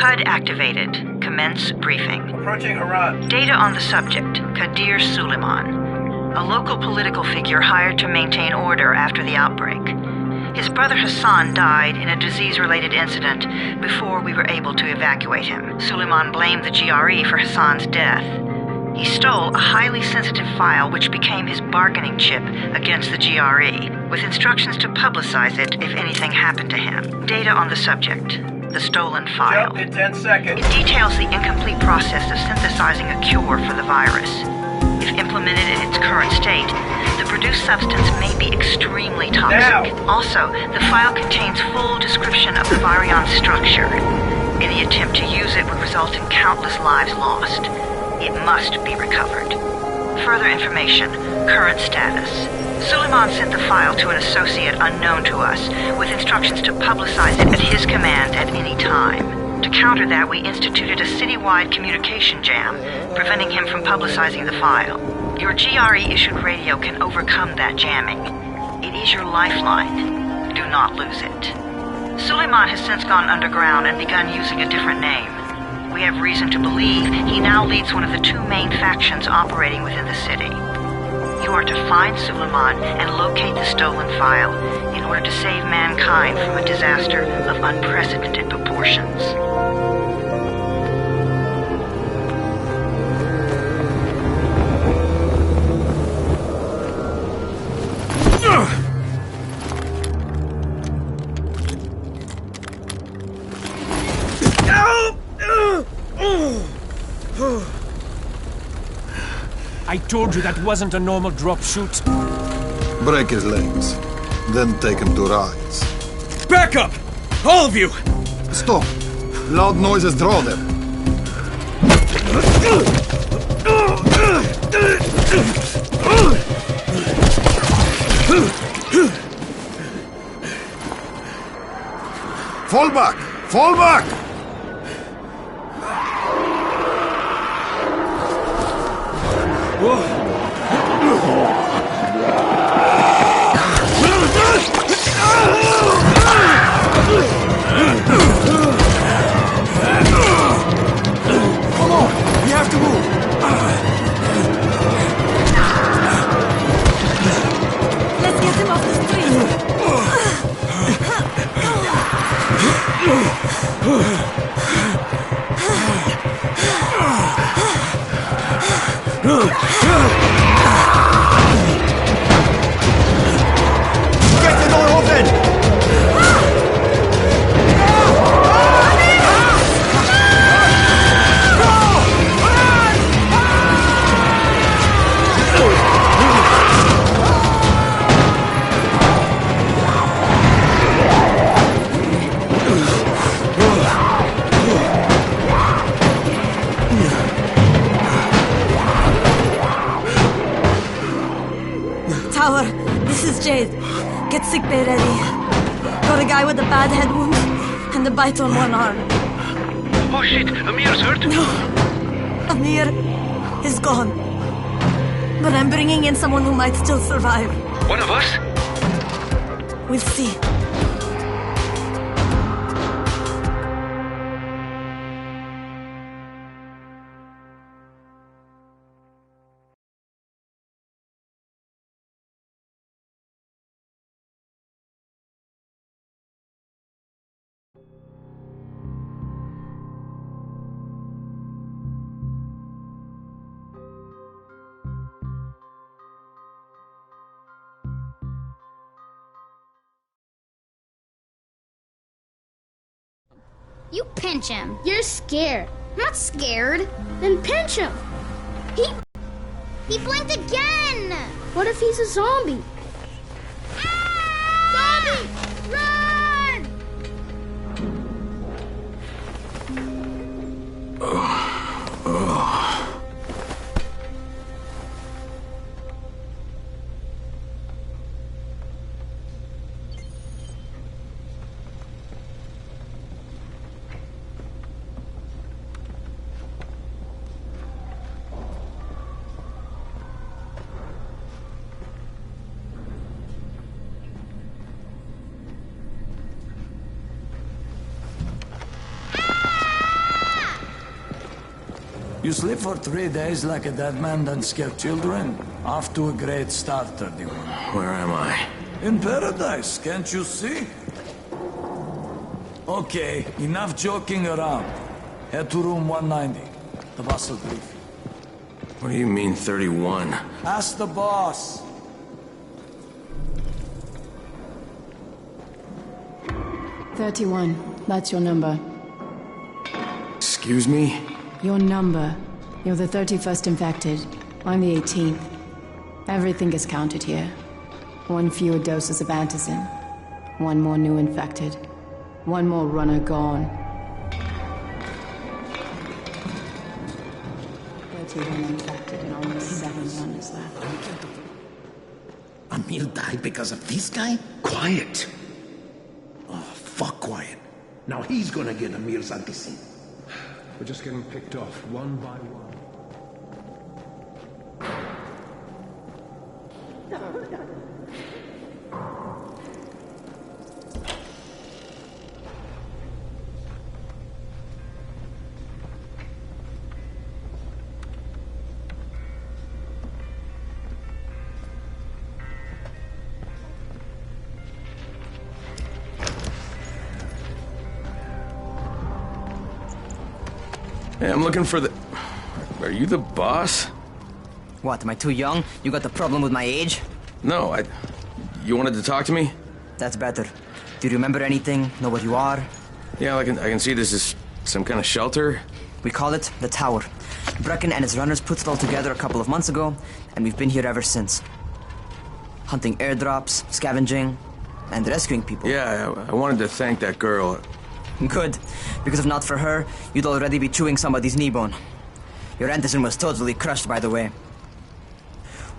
HUD activated. Commence briefing. Approaching Harad. Data on the subject, Kadir Suleiman, a local political figure hired to maintain order after the outbreak. His brother Hassan died in a disease-related incident before we were able to evacuate him. Suleiman blamed the GRE for Hassan's death. He stole a highly sensitive file which became his bargaining chip against the GRE, with instructions to publicize it if anything happened to him. Data on the subject, the stolen file. Jump in 10 seconds. It details the incomplete process of synthesizing a cure for the virus. If implemented in its current state, the produced substance may be extremely toxic. Now. Also, the file contains full description of the virion's structure. Any attempt to use it would result in countless lives lost. It must be recovered. Further information, current status. Suleiman sent the file to an associate unknown to us, with instructions to publicize it at his command at any time. To counter that, we instituted a citywide communication jam, preventing him from publicizing the file. Your GRE-issued radio can overcome that jamming. It is your lifeline. Do not lose it. Suleiman has since gone underground and begun using a different name. We have reason to believe he now leads one of the two main factions operating within the city. You are to find Suleiman and locate the stolen file in order to save mankind from a disaster of unprecedented proportions. I told you that wasn't a normal drop shoot. Break his legs, then take him to rides. Back up! All of you! Stop! Loud noises draw them. Fall back! Fall back! Come on! We have to move! Let's get him off the street! Get the door open! Tower, this is Jade. Get sickbay ready. Got a guy with a bad head wound and a bite on one arm. Oh shit, Amir's hurt? No, Amir is gone. But I'm bringing in someone who might still survive. One of us? We'll see. You pinch him. You're scared. I'm not scared. Then pinch him. He blinked again. What if he's a zombie? Ah! Zombie! Run! You sleep for 3 days like a dead man, then scare children? Off to a great start, 31. Where am I? In paradise, can't you see? Okay, enough joking around. Head to room 190. The boss will brief you. What do you mean, 31? Ask the boss. That's your number. Excuse me? Your number. You're the 31st infected. I'm the 18th. Everything is counted here. 1 fewer doses of antizin. 1 more new infected. 1 more runner gone. 31 infected and only 7 runners left. Emil died because of this guy? Quiet. Oh, fuck quiet. Now he's gonna get Emir's antizin. We're just getting picked off, one by one. Hey, I'm looking for the... Are you the boss? What, am I too young? You got the problem with my age? No, You wanted to talk to me? That's better. Do you remember anything? Know what you are? Yeah, I can see this is some kind of shelter. We call it the Tower. Brecken and his runners put it all together a couple of months ago, and we've been here ever since. Hunting airdrops, scavenging, and rescuing people. Yeah, I wanted to thank that girl. Good, because if not for her, you'd already be chewing somebody's knee bone. Your antizin was totally crushed, by the way.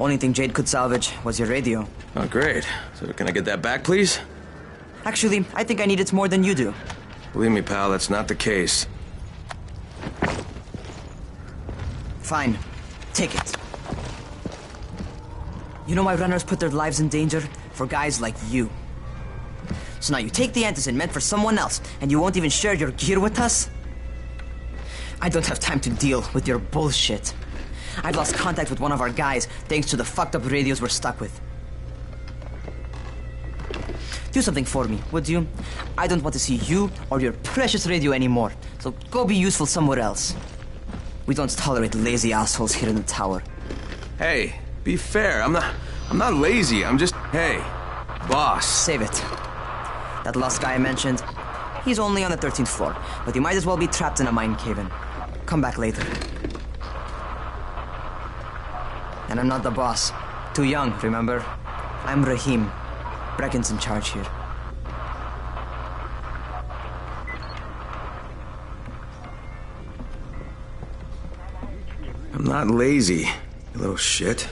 Only thing Jade could salvage was your radio. Oh, great. So can I get that back, please? Actually, I think I need it more than you do. Believe me, pal, that's not the case. Fine. Take it. You know why runners put their lives in danger? For guys like you. So now you take the antizin meant for someone else, and you won't even share your gear with us? I don't have time to deal with your bullshit. I've lost contact with one of our guys thanks to the fucked up radios we're stuck with. Do something for me, would you? I don't want to see you or your precious radio anymore, so go be useful somewhere else. We don't tolerate lazy assholes here in the tower. Hey, be fair. I'm not lazy. I'm just... Hey, boss. Save it. That last guy I mentioned, he's only on the 13th floor, but he might as well be trapped in a mine cave-in. Come back later. And I'm not the boss. Too young, remember? I'm Rahim. Brecken's in charge here. I'm not lazy, you little shit.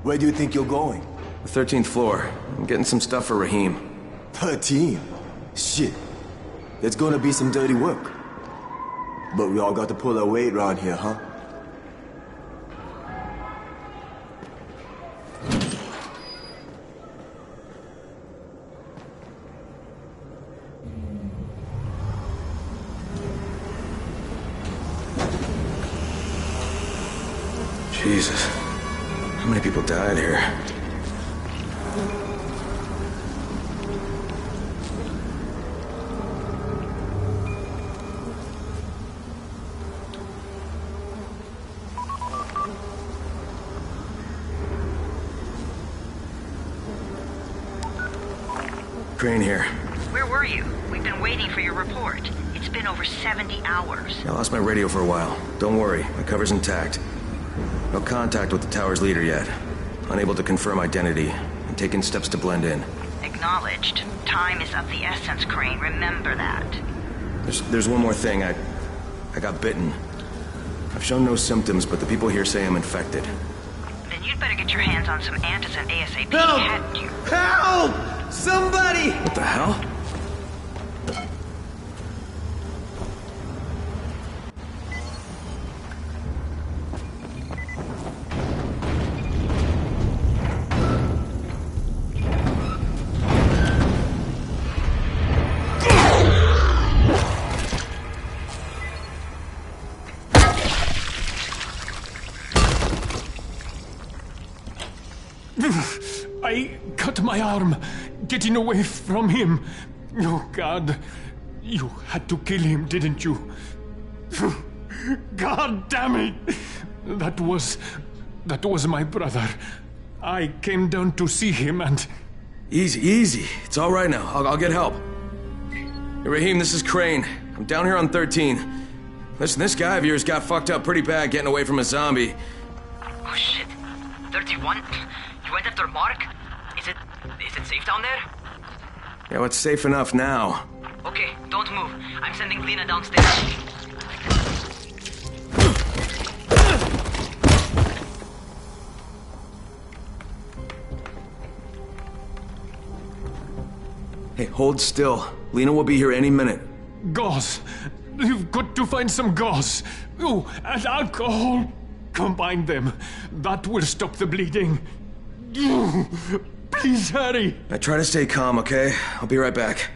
Where do you think you're going? The 13th floor. I'm getting some stuff for Rahim. 13? Shit. There's gonna be some dirty work. But we all got to pull our weight around here, huh? Jesus. How many people died here? Crane here. Where were you? We've been waiting for your report. It's been over 70 hours. I lost my radio for a while. Don't worry, my cover's intact. No contact with the tower's leader yet. Unable to confirm identity. I'm taking steps to blend in. Acknowledged. Time is of the essence, Crane. Remember that. There's one more thing. I got bitten. I've shown no symptoms, but the people here say I'm infected. Then you'd better get your hands on some antizin ASAP, Help! hadn't you? Help! Somebody! What the hell? my arm, getting away from him. Oh, God. You had to kill him, didn't you? God damn it! That was my brother. I came down to see him and... Easy. It's all right now. I'll get help. Hey, Rahim, this is Crane. I'm down here on 13. Listen, this guy of yours got fucked up pretty bad getting away from a zombie. Oh shit. 31? You went after Mark? Is it safe down there? Yeah, well, it's safe enough now. Okay, don't move. I'm sending Lena downstairs. Hey, hold still. Lena will be here any minute. Gauze. You've got to find some gauze. Oh, and alcohol. Combine them. That will stop the bleeding. Please hurry. I try to stay calm, okay? I'll be right back.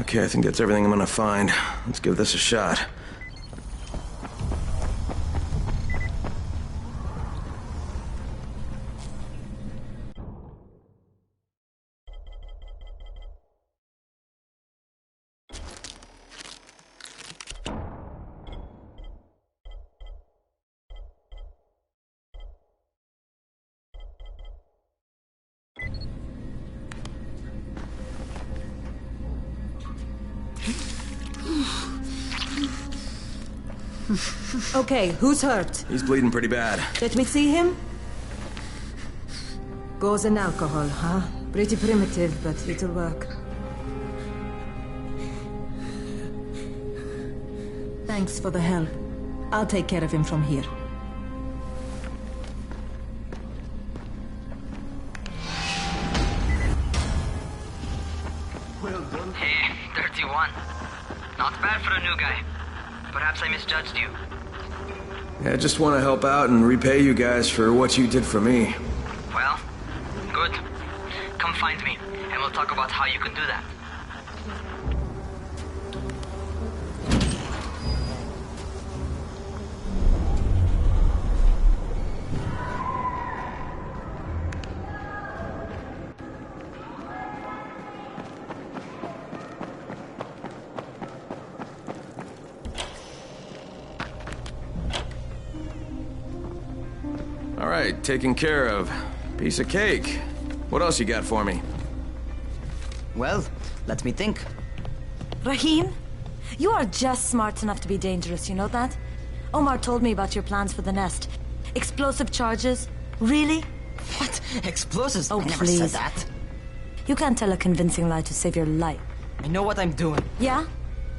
Okay, I think that's everything I'm gonna find. Let's give this a shot. Okay, who's hurt? He's bleeding pretty bad. Let me see him. Gauze and alcohol, huh? Pretty primitive, but it'll work. Thanks for the help. I'll take care of him from here. Well done. Hey, 31. Not bad for a new guy. Perhaps I misjudged you. Yeah, I just want to help out and repay you guys for what you did for me. Well, good. Come find me, and we'll talk about how you can do that. All right, taken care of. Piece of cake. What else you got for me? Well, let me think. Rahim, you are just smart enough to be dangerous, you know that? Omar told me about your plans for the nest. Explosive charges? Really? What? Explosives? Oh, I never please. said that. You can't tell a convincing lie to save your life. I know what I'm doing. Yeah?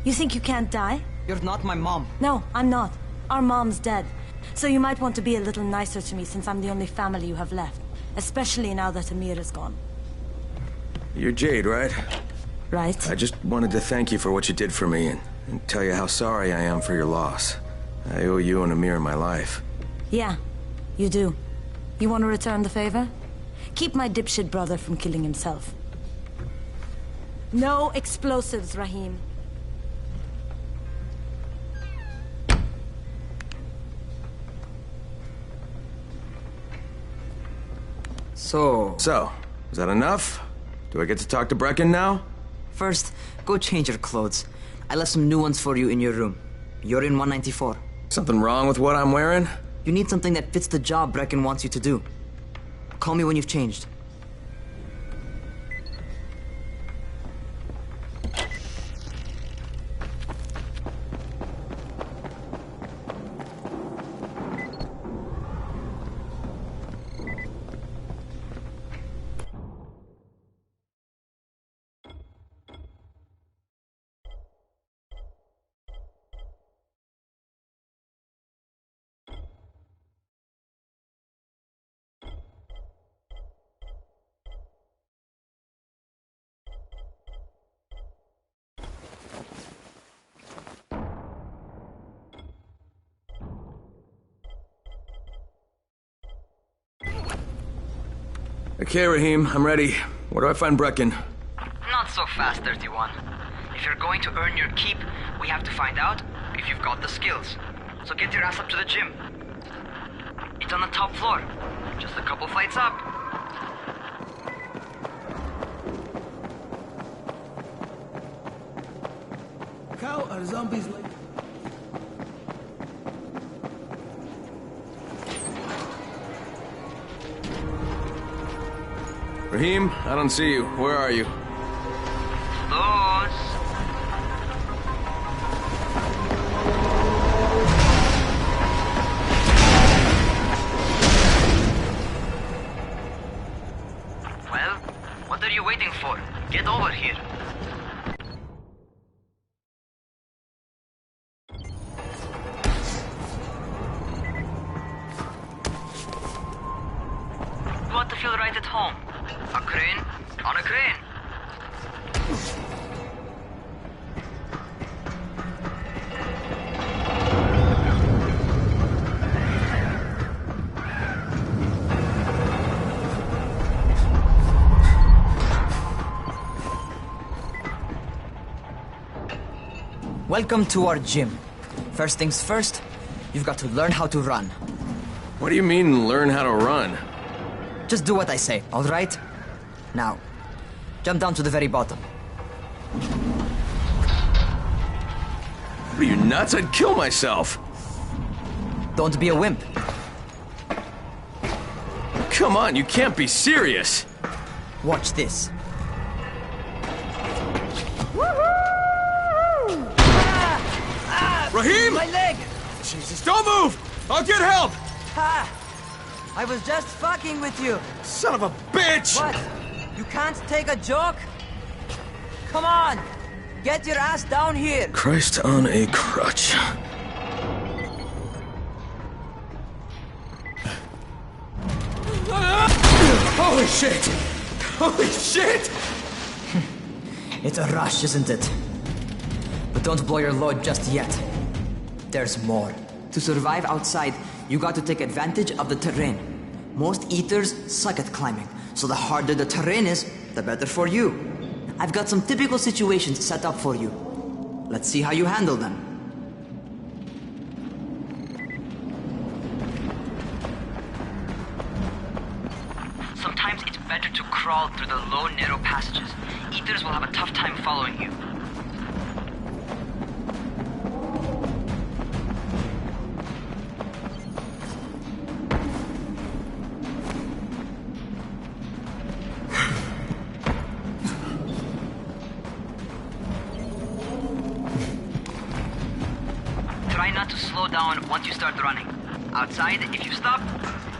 You think you can't die? You're not my mom. No, I'm not. Our mom's dead. So you might want to be a little nicer to me since I'm the only family you have left. Especially now that Amir is gone. You're Jade, right? Right. I just wanted to thank you for what you did for me and tell you how sorry I am for your loss. I owe you and Amir my life. Yeah, you do. You want to return the favor? Keep my dipshit brother from killing himself. No explosives, Rahim. So, is that enough? Do I get to talk to Brecken now? First, go change your clothes. I left some new ones for you in your room. You're in 194. Something wrong with what I'm wearing? You need something that fits the job Brecken wants you to do. Call me when you've changed. Okay, Rahim, I'm ready. Where do I find Brecken? Not so fast, 31. If you're going to earn your keep, we have to find out if you've got the skills. So get your ass up to the gym. It's on the top floor. Just a couple flights up. How are zombies like... Rahim, I don't see you. Where are you? Close. Well, what are you waiting for? Get over here. You want to feel right at home? A crane? On a crane! Welcome to our gym. First things first, you've got to learn how to run. What do you mean, learn how to run? Just do what I say, all right? Now, jump down to the very bottom. Are you nuts? I'd kill myself. Don't be a wimp. Come on, you can't be serious. Watch this. Rahim! My leg! Jesus, don't move! I'll get help! Ha! I was just fucking with you. Son of a bitch! What? You can't take a joke? Come on! Get your ass down here! Christ on a crutch. Holy shit! Holy shit! It's a rush, isn't it? But don't blow your load just yet. There's more. To survive outside, you got to take advantage of the terrain. Most eaters suck at climbing, so the harder the terrain is, the better for you. I've got some typical situations set up for you. Let's see how you handle them. Sometimes it's better to crawl through the low, narrow passages. Eaters will have a tough time following you. Try not to slow down once you start running. Outside, if you stop,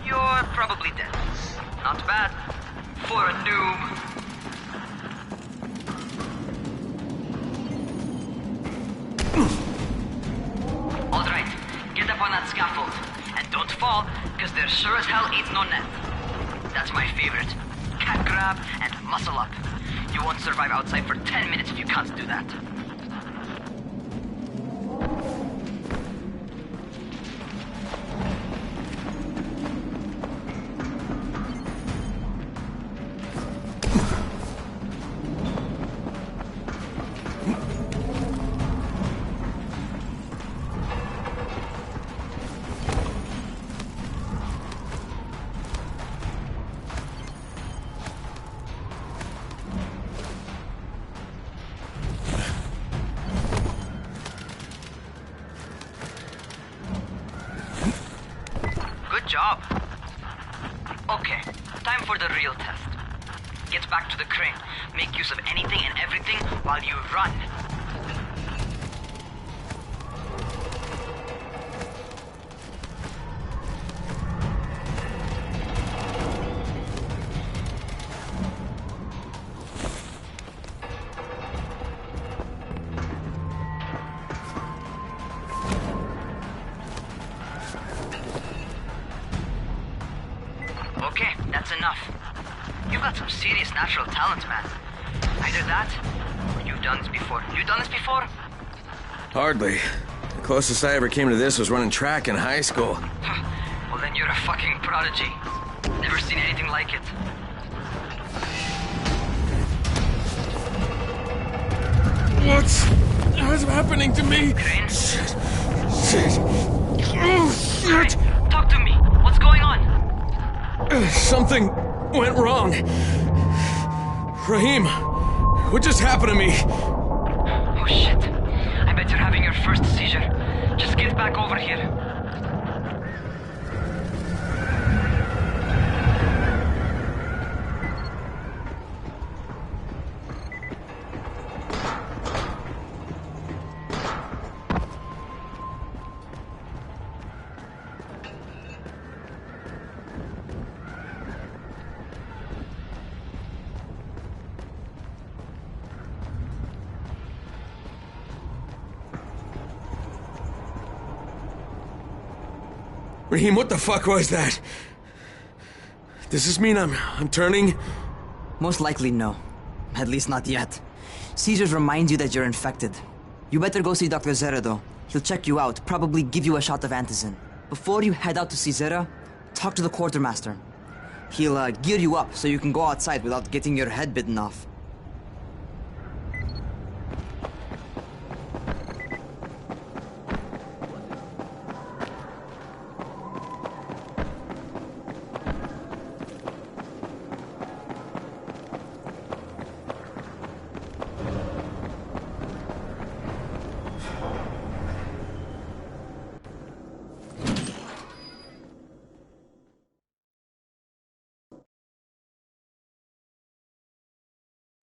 you're probably dead. Not bad for a noob. All right, get up on that scaffold. And don't fall, because there sure as hell ain't no net. That's my favorite. Cat grab and muscle up. You won't survive outside for 10 minutes if you can't do that. Good job. Okay, time for the real test. Get back to the crane. Make use of anything and everything while you run. Okay, that's enough. You've got some serious natural talent, man. Either that, or you've done this before. You done this before? Hardly. The closest I ever came to this was running track in high school. Well, then you're a fucking prodigy. Never seen anything like it. What's happening to me? Crane? Shit. Oh, shit. Crane, talk to me. What's going on? Something went wrong. Rahim, what just happened to me? Oh shit. I bet you're having your first seizure. Just get back over here. Rahim, what the fuck was that? Does this mean I'm turning? Most likely no. At least not yet. Seizures remind you that you're infected. You better go see Dr. Zere though. He'll check you out, probably give you a shot of antizin. Before you head out to see Zere, talk to the quartermaster. He'll gear you up so you can go outside without getting your head bitten off.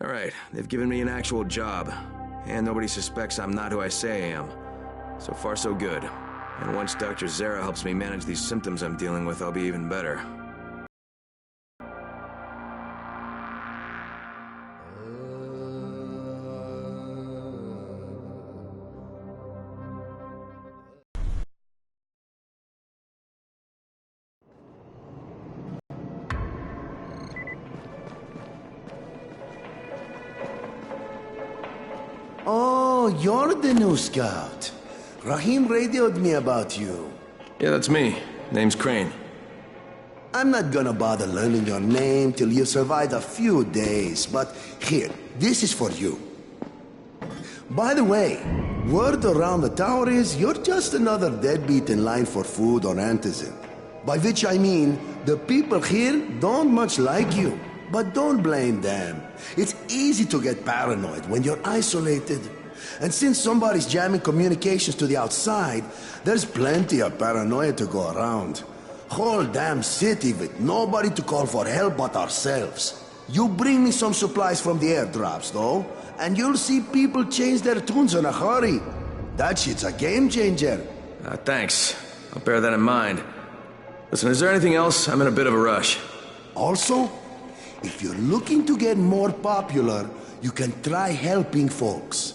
All right, they've given me an actual job, and nobody suspects I'm not who I say I am. So far, so good. And once Dr. Zere helps me manage these symptoms I'm dealing with, I'll be even better. Oh, you're the new scout. Rahim radioed me about you. Yeah, that's me. Name's Crane. I'm not gonna bother learning your name till you survived a few days, but here, this is for you. By the way, word around the tower is you're just another deadbeat in line for food or antizin. By which I mean, the people here don't much like you. But don't blame them. It's easy to get paranoid when you're isolated. And since somebody's jamming communications to the outside, there's plenty of paranoia to go around. Whole damn city with nobody to call for help but ourselves. You bring me some supplies from the airdrops, though, and you'll see people change their tunes in a hurry. That shit's a game changer. Thanks. I'll bear that in mind. Listen, is there anything else? I'm in a bit of a rush. Also, if you're looking to get more popular, you can try helping folks.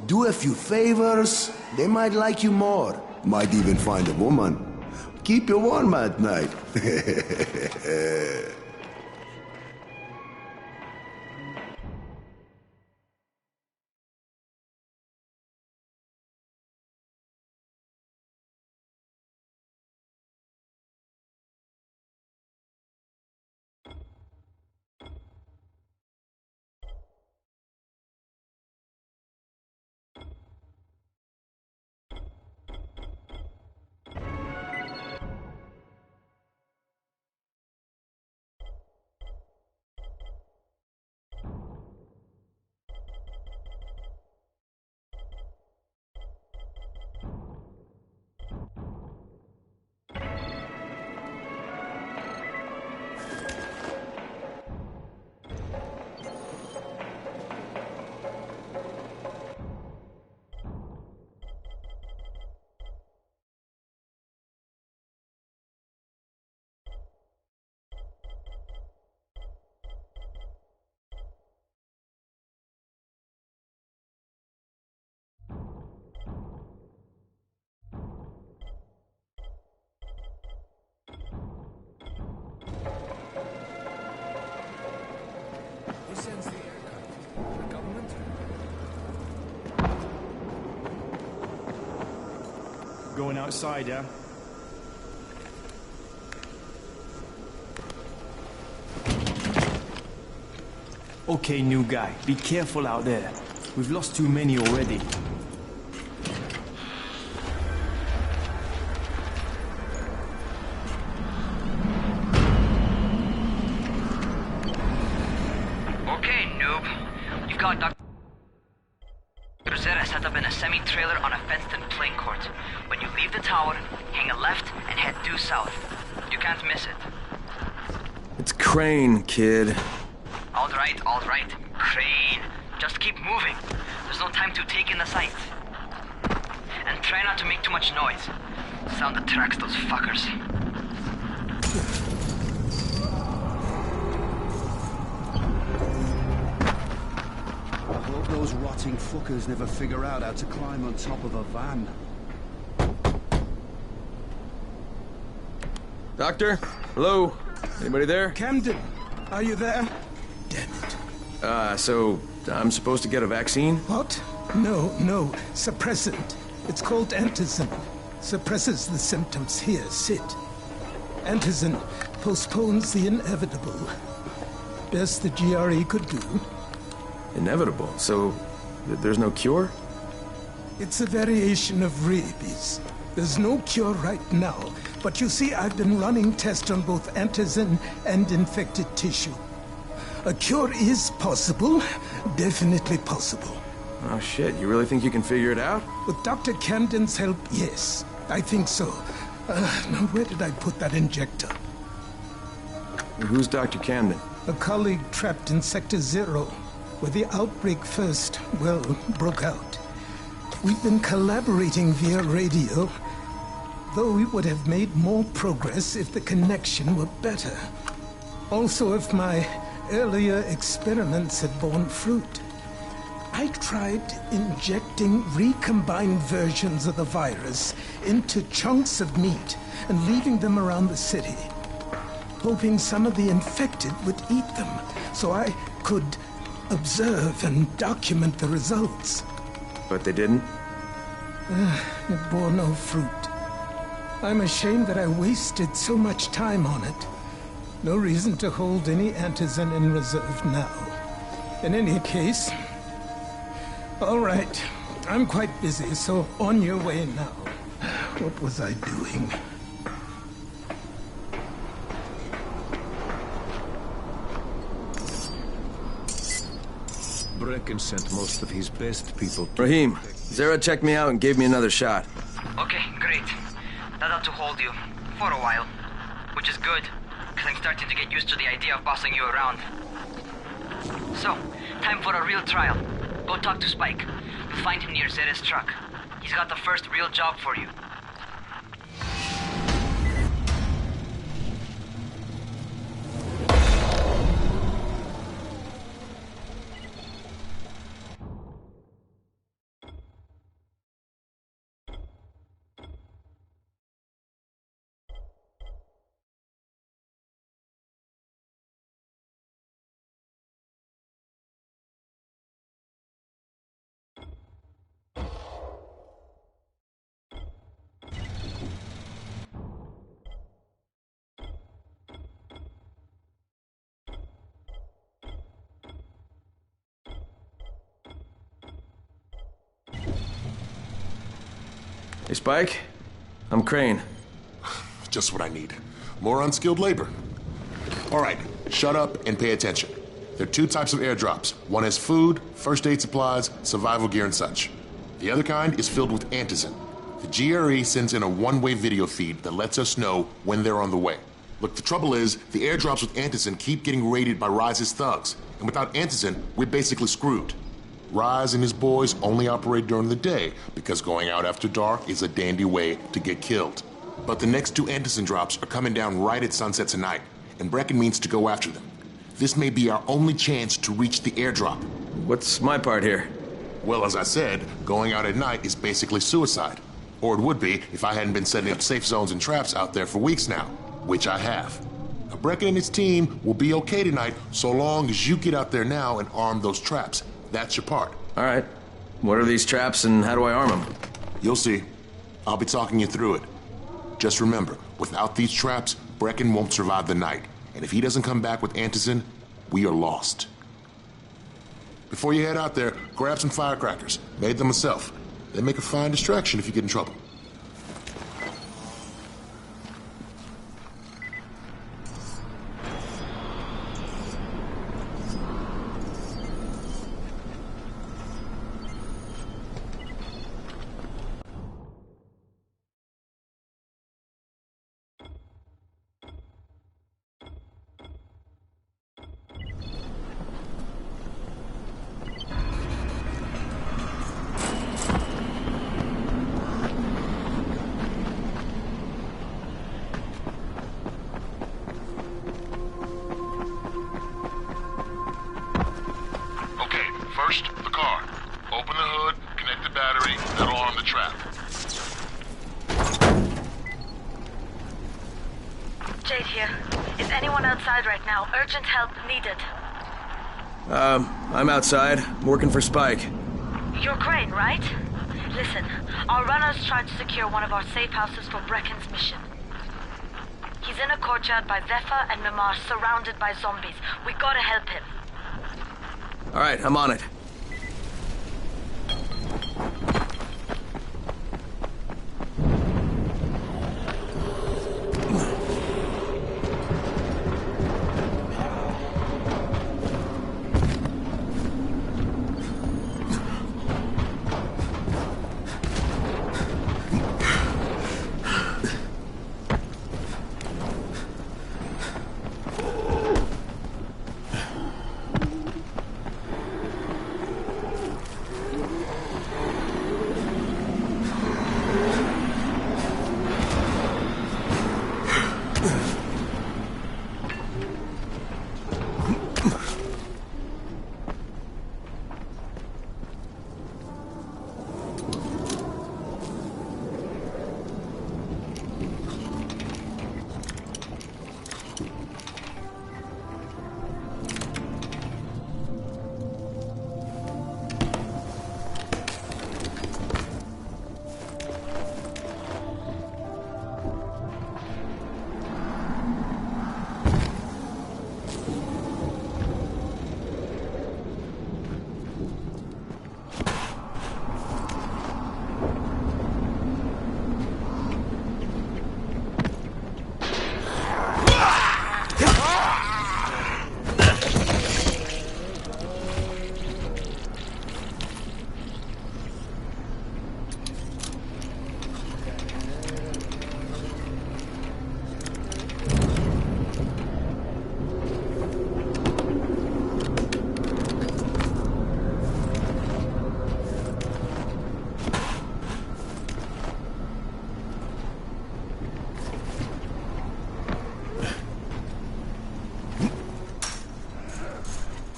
Do a few favors, they might like you more. Might even find a woman. Keep you warm at night. Going outside, yeah? Okay, new guy, be careful out there. We've lost too many already. Okay, noob. You've got Dr. Rosetta set up in a semi-trailer on a fenced-in playing court. When you leave the tower, hang a left and head due south. You can't miss it. It's Crane, kid. All right. Crane. Just keep moving. There's no time to take in the sight. And try not to make too much noise. Sound attracts those fuckers. I hope those rotting fuckers never figure out how to climb on top of a van. Doctor? Hello? Anybody there? Camden, are you there? So I'm supposed to get a vaccine? What? No. Suppressant. It's called Antizin. Suppresses the symptoms. Here, sit. Antizin postpones the inevitable. Best the GRE could do. Inevitable? So there's no cure? It's a variation of rabies. There's no cure right now, but you see, I've been running tests on both Antizin and infected tissue. A cure is possible. Definitely possible. Oh shit, you really think you can figure it out? With Dr. Camden's help, yes. I think so. Now where did I put that injector? Who's Dr. Camden? A colleague trapped in Sector Zero, where the outbreak first, broke out. We've been collaborating via radio, though we would have made more progress if the connection were better. Also, if my earlier experiments had borne fruit. I tried injecting recombined versions of the virus into chunks of meat and leaving them around the city, hoping some of the infected would eat them so I could observe and document the results. But they didn't? It bore no fruit. I'm ashamed that I wasted so much time on it. No reason to hold any Antizin in reserve now. In any case... All right. I'm quite busy, so on your way now. What was I doing? Brecken sent most of his best people to... Rahim, Zere checked me out and gave me another shot. Okay, great. That ought to hold you. For a while. Which is good. I'm starting to get used to the idea of bossing you around. So, time for a real trial. Go talk to Spike. You'll find him near Zere's truck. He's got the first real job for you. Hey, Spike. I'm Crane. Just what I need. More unskilled labor. All right, shut up and pay attention. There are two types of airdrops. One has food, first aid supplies, survival gear, and such. The other kind is filled with Antizin. The GRE sends in a one-way video feed that lets us know when they're on the way. Look, the trouble is, the airdrops with Antizin keep getting raided by Rise's thugs. And without Antizin, we're basically screwed. Rise and his boys only operate during the day because going out after dark is a dandy way to get killed. But the next two Antizin drops are coming down right at sunset tonight, and Brecken means to go after them. This may be our only chance to reach the airdrop. What's my part here? Well, as I said, going out at night is basically suicide. Or it would be if I hadn't been setting up safe zones and traps out there for weeks now, which I have. Now, Brecken and his team will be okay tonight so long as you get out there now and arm those traps. That's your part. All right. What are these traps and how do I arm them? You'll see. I'll be talking you through it. Just remember, without these traps, Brecken won't survive the night. And if he doesn't come back with Antizin, we are lost. Before you head out there, grab some firecrackers. Made them myself. They make a fine distraction if you get in trouble. First, the car. Open the hood, connect the battery, that'll arm the trap. Jade here. Is anyone outside right now? Urgent help needed. I'm outside. I'm working for Spike. You're Crane, right? Listen, our runners tried to secure one of our safe houses for Brecken's mission. He's in a courtyard by Vefa and Mimar, surrounded by zombies. We gotta help him. All right, I'm on it.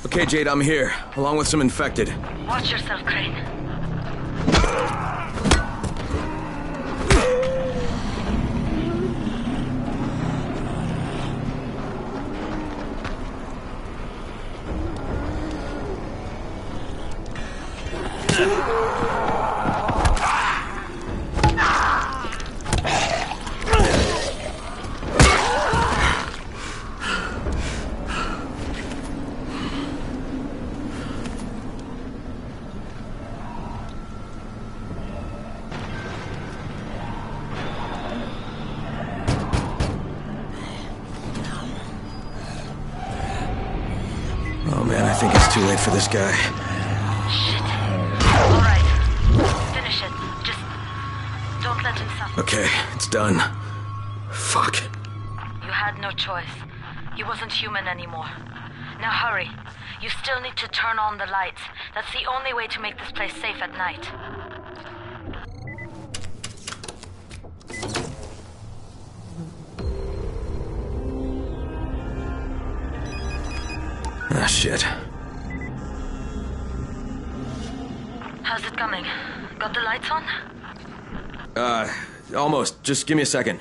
Okay, Jade, I'm here, along with some infected. Watch yourself, Crane. Oh man, I think it's too late for this guy. Shit. All right. Finish it. Just don't let him suffer. Okay, it's done. Fuck. You had no choice. He wasn't human anymore. Now hurry. You still need to turn on the lights. That's the only way to make this place safe at night. Ah, shit. How's it coming? Got the lights on? Almost. Just give me a second.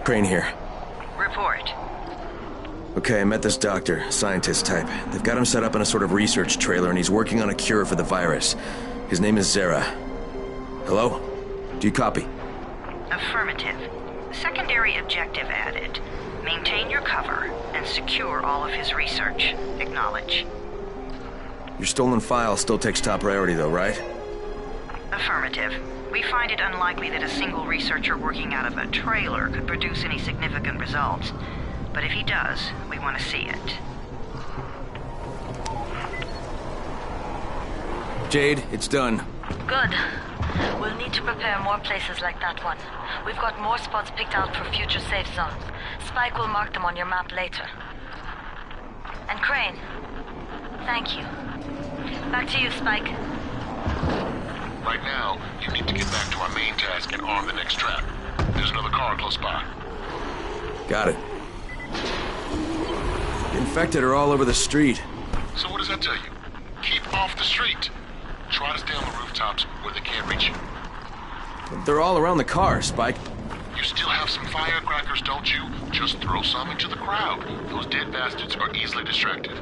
Crane here. Report. Okay, I met this doctor, scientist type. They've got him set up in a sort of research trailer, and he's working on a cure for the virus. His name is Zere. Hello? Do you copy? Affirmative. Secondary objective added. Maintain your cover and secure all of his research. Acknowledge. Your stolen file still takes top priority though, right? Affirmative. We find it unlikely that a single researcher working out of a trailer could produce any significant results. But if he does, we want to see it. Jade, it's done. Good. We'll need to prepare more places like that one. We've got more spots picked out for future safe zones. Spike will mark them on your map later. And Crane, thank you. Back to you, Spike. Right now, you need to get back to our main task and arm the next trap. There's another car close by. Got it. The infected are all over the street. So what does that tell you? Keep off the street. Try to stay on the rooftops where they can't reach you. They're all around the car, Spike. You still have some firecrackers, don't you? Just throw some into the crowd. Those dead bastards are easily distracted.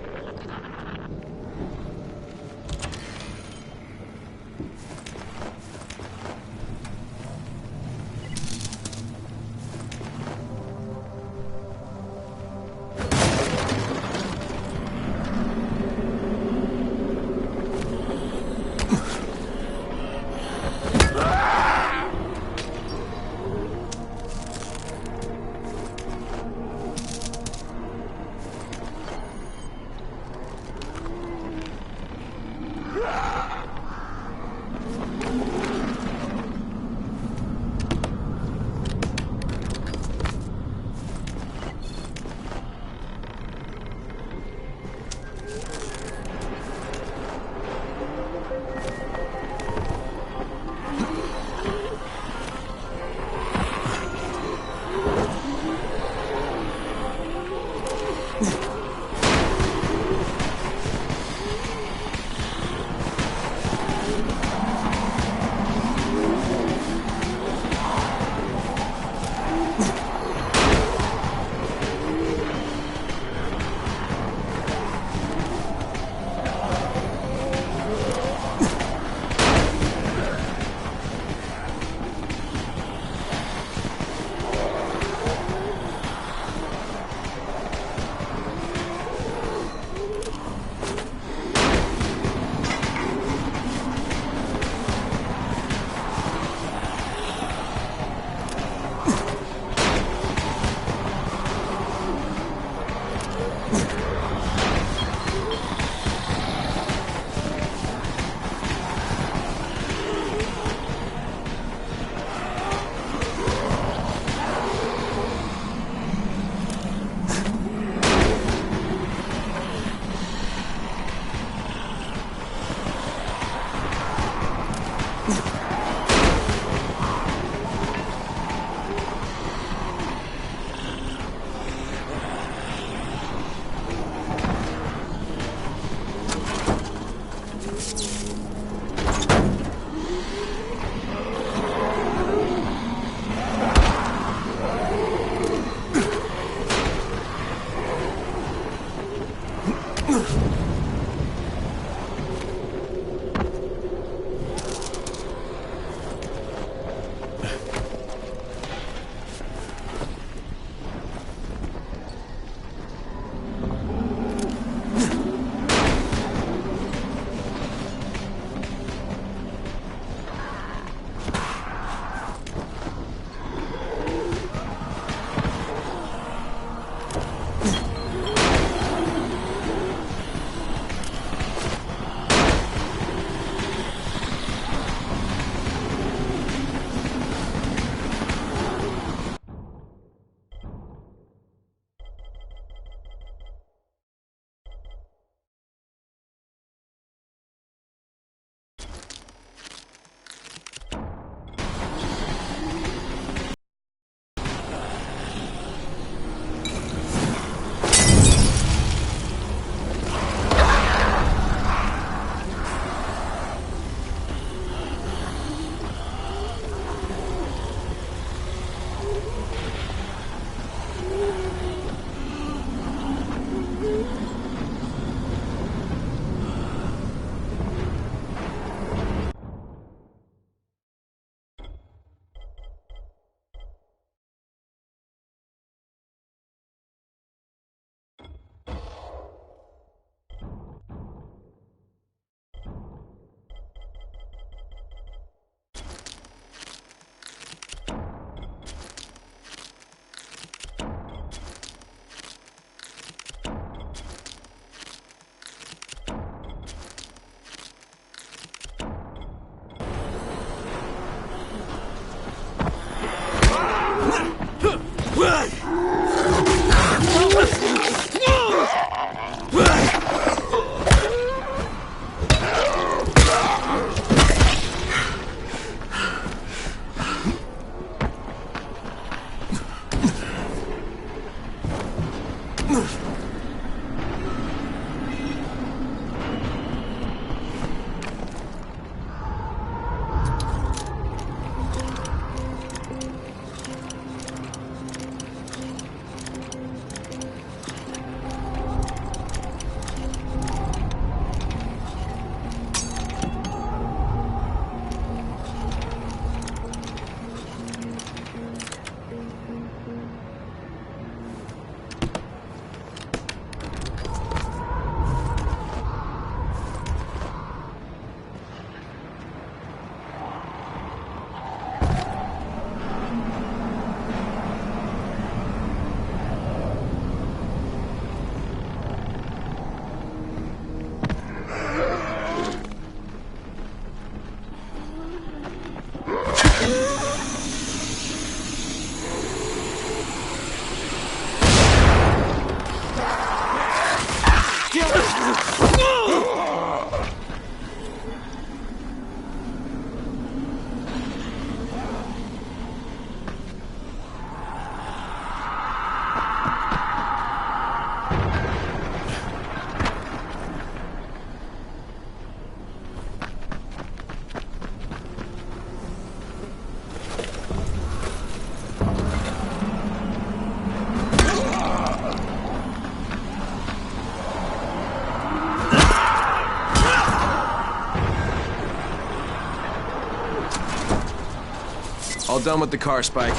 All done with the car, Spike.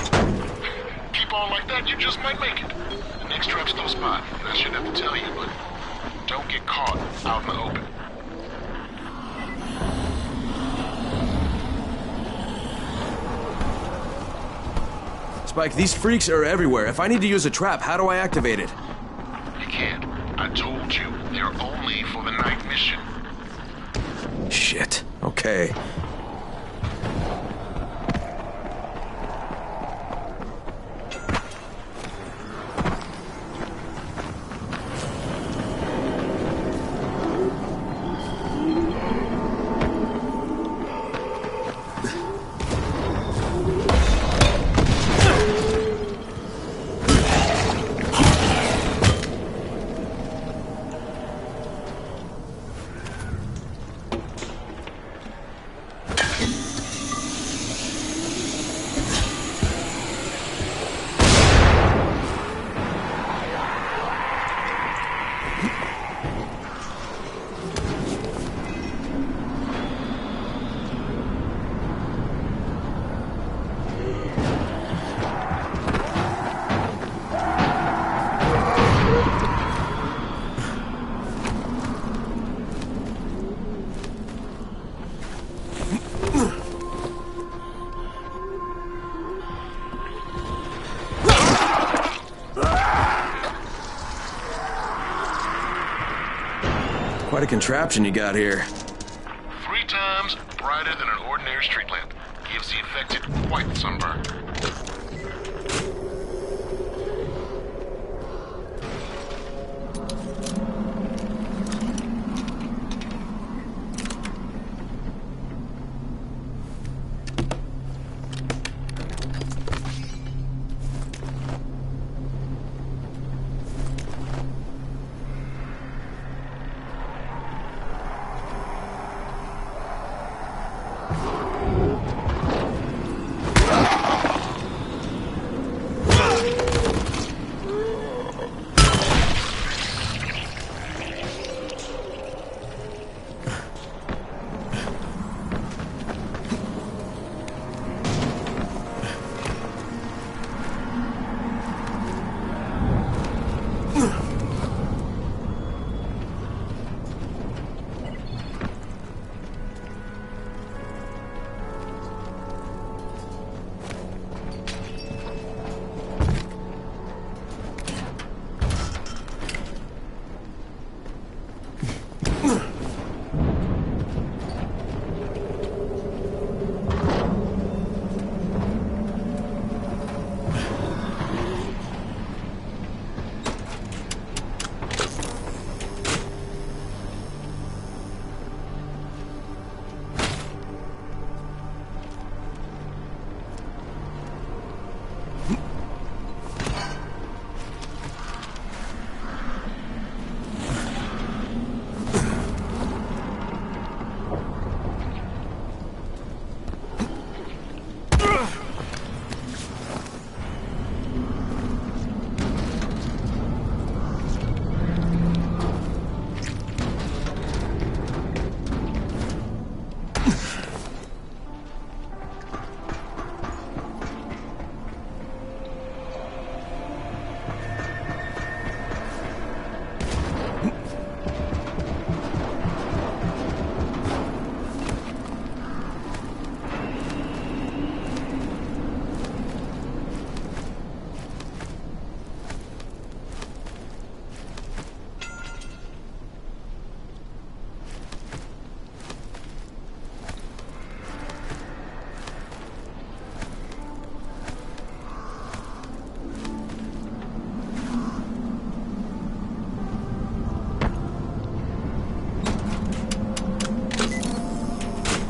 Keep on like that, you just might make it. The next trap's no spot. I shouldn't have to tell you, but don't get caught out in the open. Spike, these freaks are everywhere. If I need to use a trap, how do I activate it? You can't. I told you, they're only for the night mission. Shit. Okay. Quite a contraption you got here. 3 times brighter than an ordinary street lamp. Gives the affected quite the sunburn.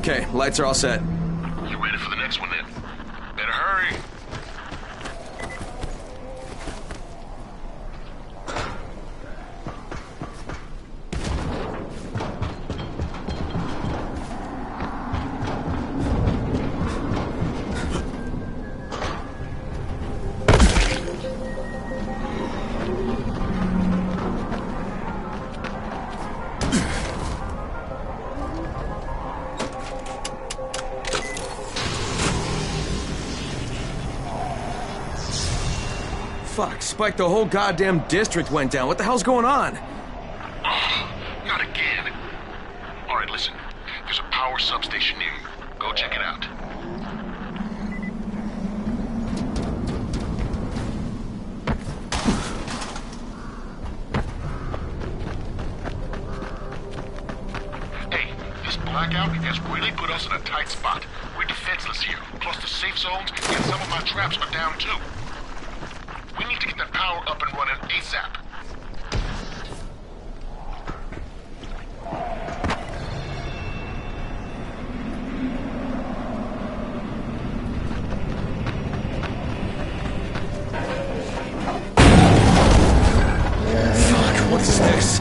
Okay, lights are all set. You ready for the next one then? Better hurry. Fuck, Spike, the whole goddamn district went down. What the hell's going on? Not again. All right, listen. There's a power substation near you. Go check it out. Hey, this blackout has really put us in a tight spot. We're defenseless here. Plus the safe zones and some of my traps are down too. We need to get that power up and running ASAP. Fuck, what's this?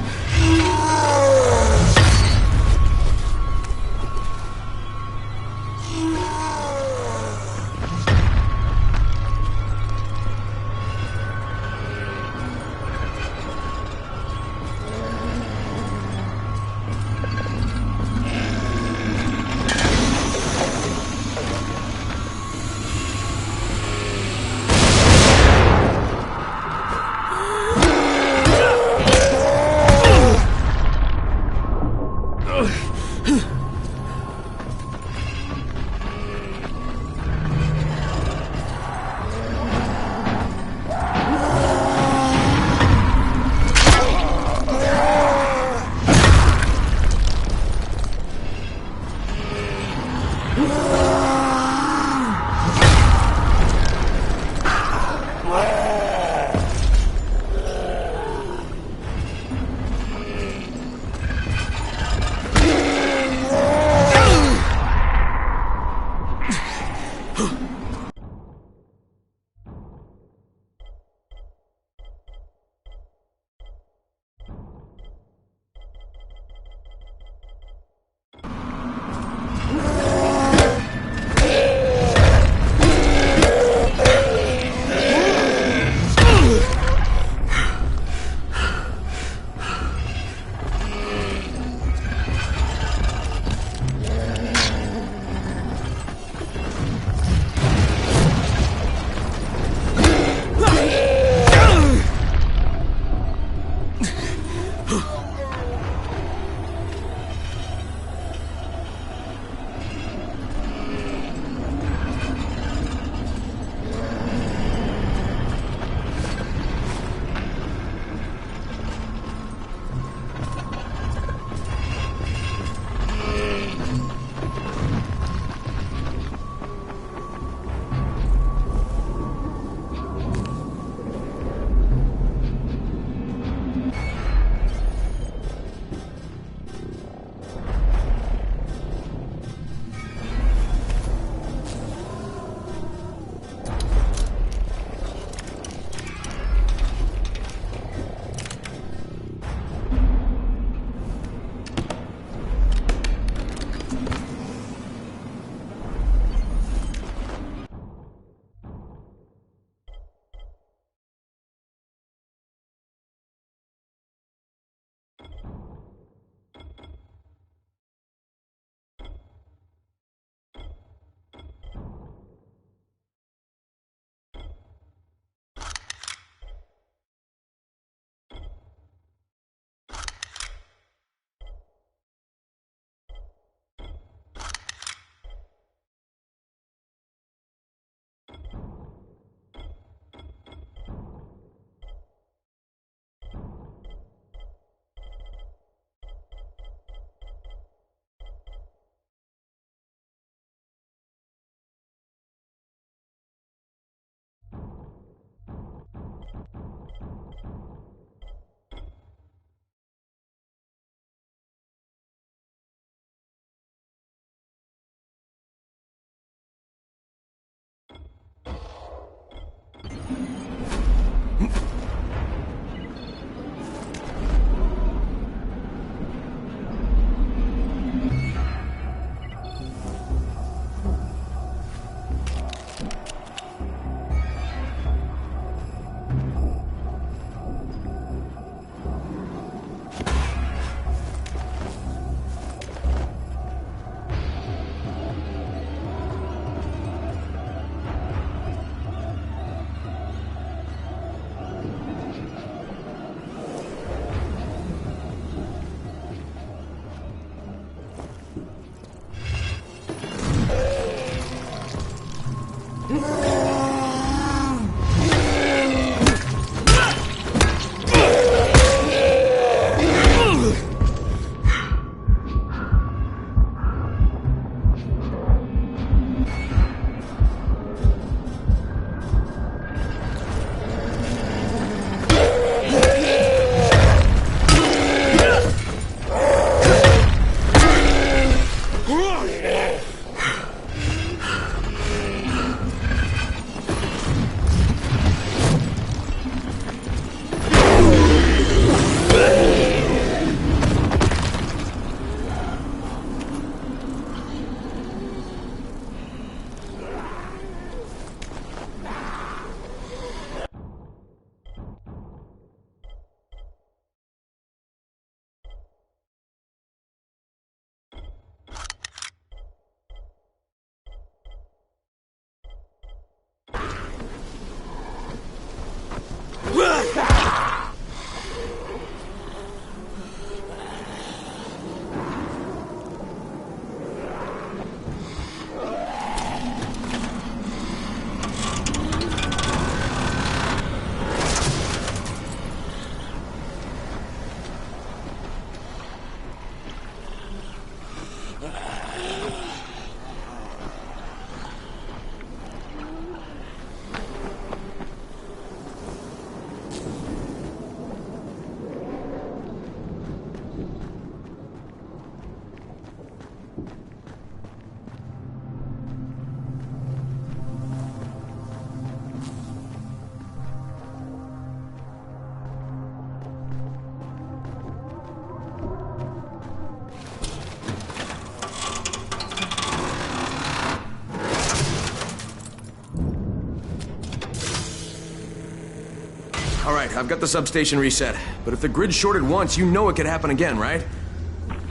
All right, I've got the substation reset. But if the grid shorted once, you know it could happen again, right?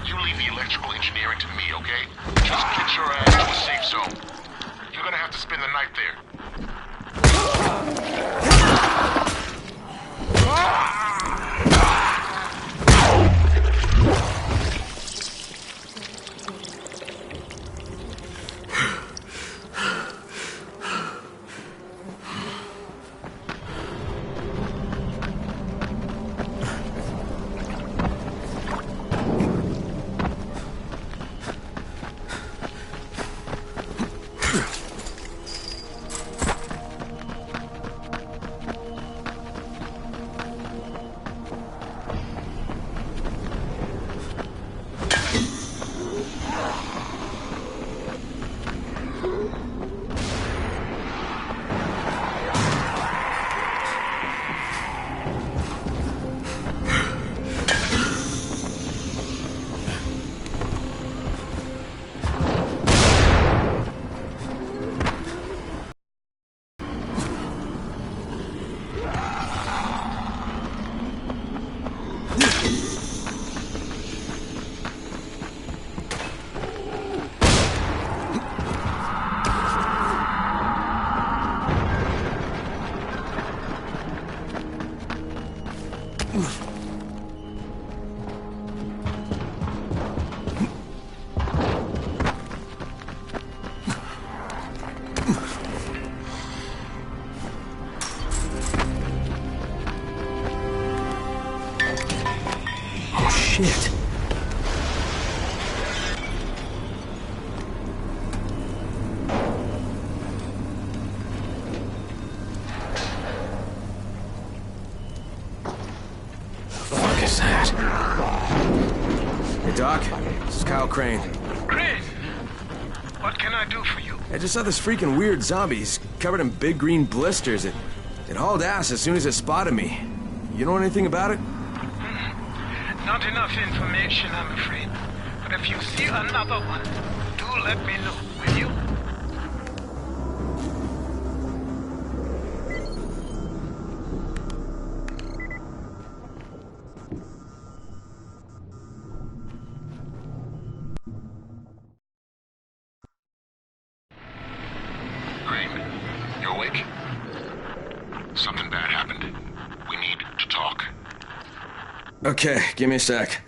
You leave the electrical engineering to me, okay? Just get your ass to a safe zone. You're gonna have to spend the night there. Shit. What is that? Hey, Doc. This is Kyle Crane. Crane! What can I do for you? I just saw this freaking weird zombie. He's covered in big green blisters. It hauled ass as soon as it spotted me. You know anything about it? Not enough information, I'm afraid. But if you see another one, do let me know, will you? Crane, you awake? Something bad happened. We need to talk. Okay, give me a sec.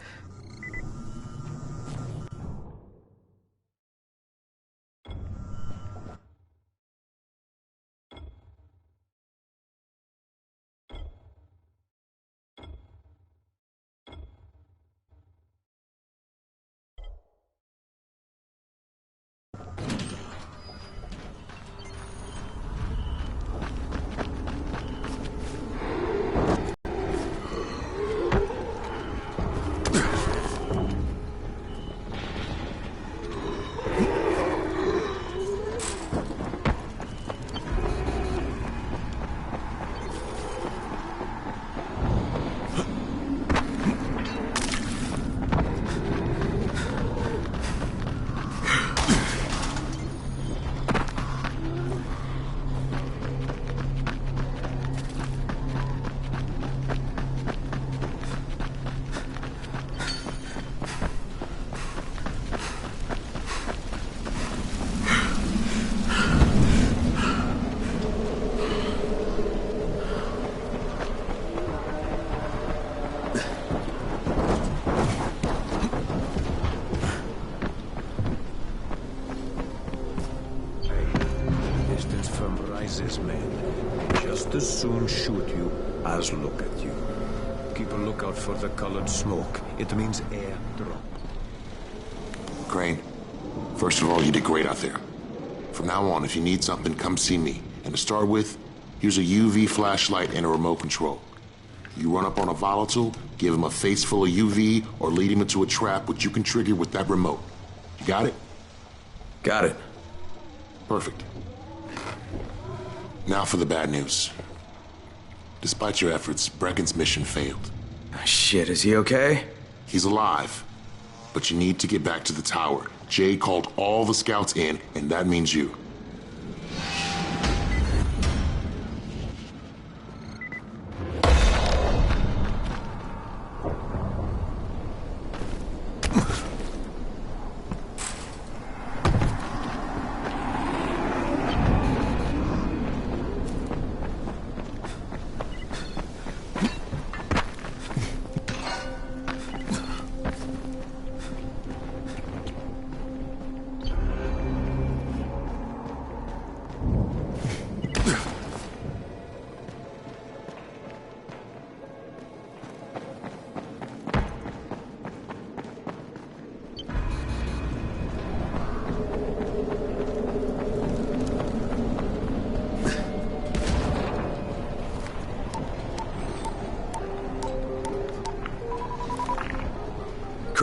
Rises, men. Just as soon shoot you as look at you. Keep a lookout for the colored smoke. It means air drop. Crane, first of all, you did great out there. From now on, if you need something, come see me. And to start with, here's a UV flashlight and a remote control. You run up on a volatile, give him a face full of UV, or lead him into a trap which you can trigger with that remote. You got it? Got it. Perfect. Now for the bad news. Despite your efforts, Brecken's mission failed. Shit, is he okay? He's alive. But you need to get back to the tower. Jay called all the scouts in, and that means you.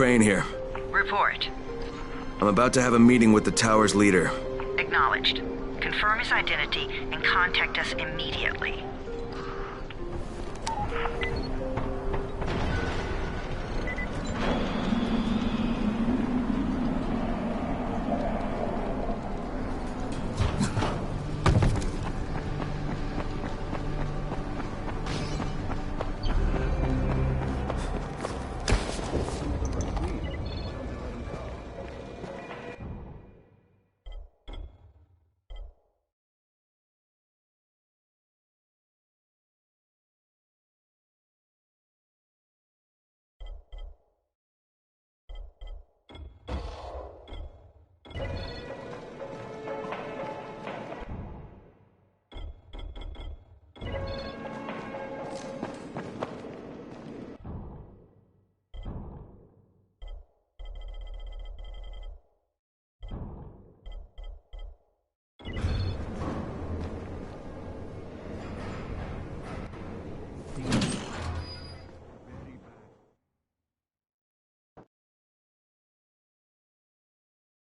Crane here. Report. I'm about to have a meeting with the tower's leader. Acknowledged. Confirm his identity and contact us immediately.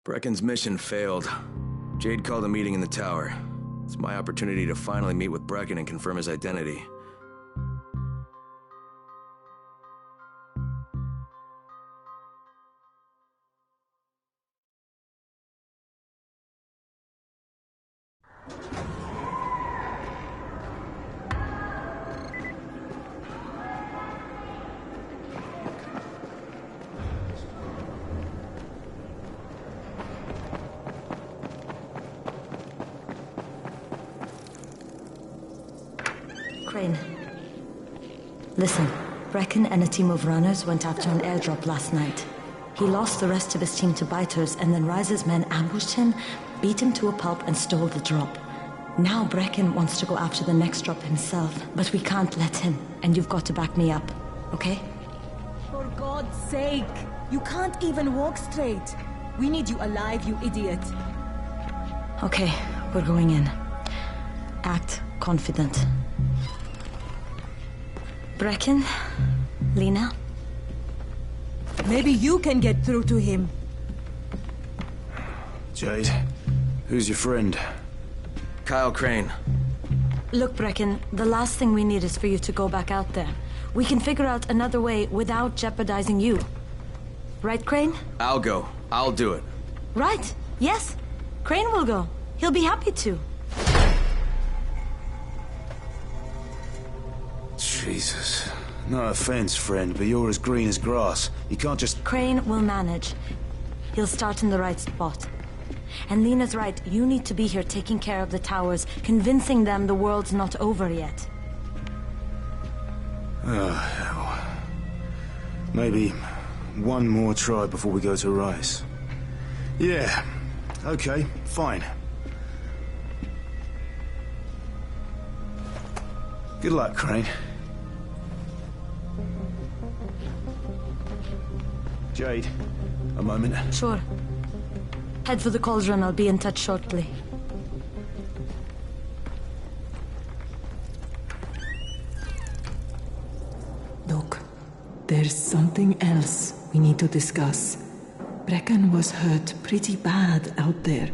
Brecken's mission failed. Jade called a meeting in the tower. It's my opportunity to finally meet with Brecken and confirm his identity. Crane. Listen, Brecken and a team of runners went after an airdrop last night. He lost the rest of his team to biters, and then Rise's men ambushed him, beat him to a pulp, and stole the drop. Now Brecken wants to go after the next drop himself, but we can't let him, and you've got to back me up, okay? For God's sake! You can't even walk straight! We need you alive, you idiot! Okay, we're going in. Act confident. Brecken? Lena? Maybe you can get through to him. Jade, who's your friend? Kyle Crane. Look, Brecken, the last thing we need is for you to go back out there. We can figure out another way without jeopardizing you. Right, Crane? I'll go. I'll do it. Right. Yes. Crane will go. He'll be happy to. Jesus. No offense, friend, but you're as green as grass. You can't just... Crane will manage. He'll start in the right spot. And Lena's right, you need to be here taking care of the towers, convincing them the world's not over yet. Oh, hell. Maybe one more try before we go to Rise. Yeah, okay, fine. Good luck, Crane. Jade, a moment. Sure. Head for the cauldron. I'll be in touch shortly. Look, there's something else we need to discuss. Brecken was hurt pretty bad out there.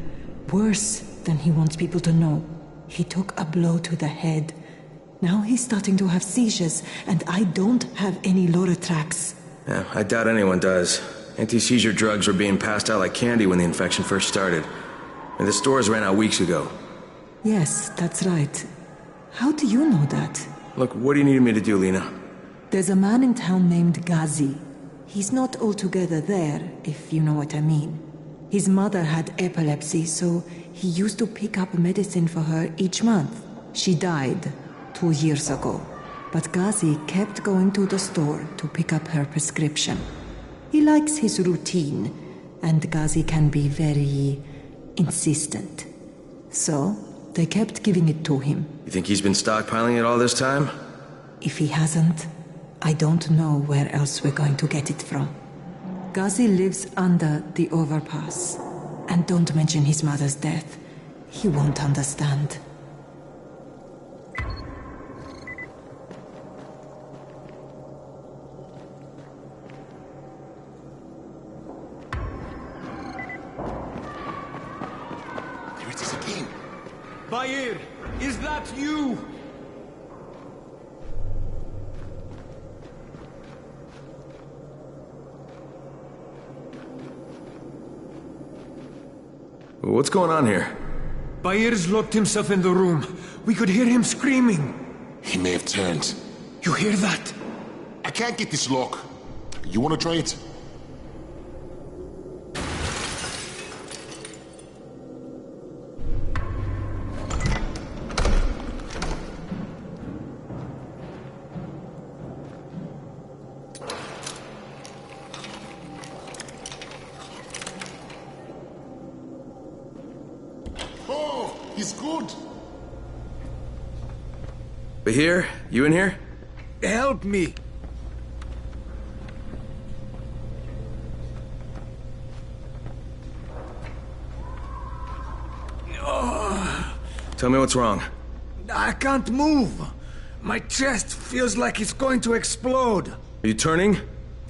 Worse than he wants people to know. He took a blow to the head. Now he's starting to have seizures, and I don't have any Loratrax. Yeah, I doubt anyone does. Anti-seizure drugs were being passed out like candy when the infection first started. And the stores ran out weeks ago. Yes, that's right. How do you know that? Look, what do you need me to do, Lena? There's a man in town named Ghazi. He's not altogether there, if you know what I mean. His mother had epilepsy, so he used to pick up medicine for her each month. She died 2 years ago. But Ghazi kept going to the store to pick up her prescription. He likes his routine, and Ghazi can be very insistent. So, they kept giving it to him. You think he's been stockpiling it all this time? If he hasn't, I don't know where else we're going to get it from. Ghazi lives under the overpass. And don't mention his mother's death. He won't understand. working! Bahir, is that you? What's going on here? Bahir's locked himself in the room. We could hear him screaming. He may have turned. You hear that? I can't get this lock. You want to try it? Oh, he's good. Bahir, you in here? Help me. Tell me what's wrong. I can't move. My chest feels like it's going to explode. Are you turning?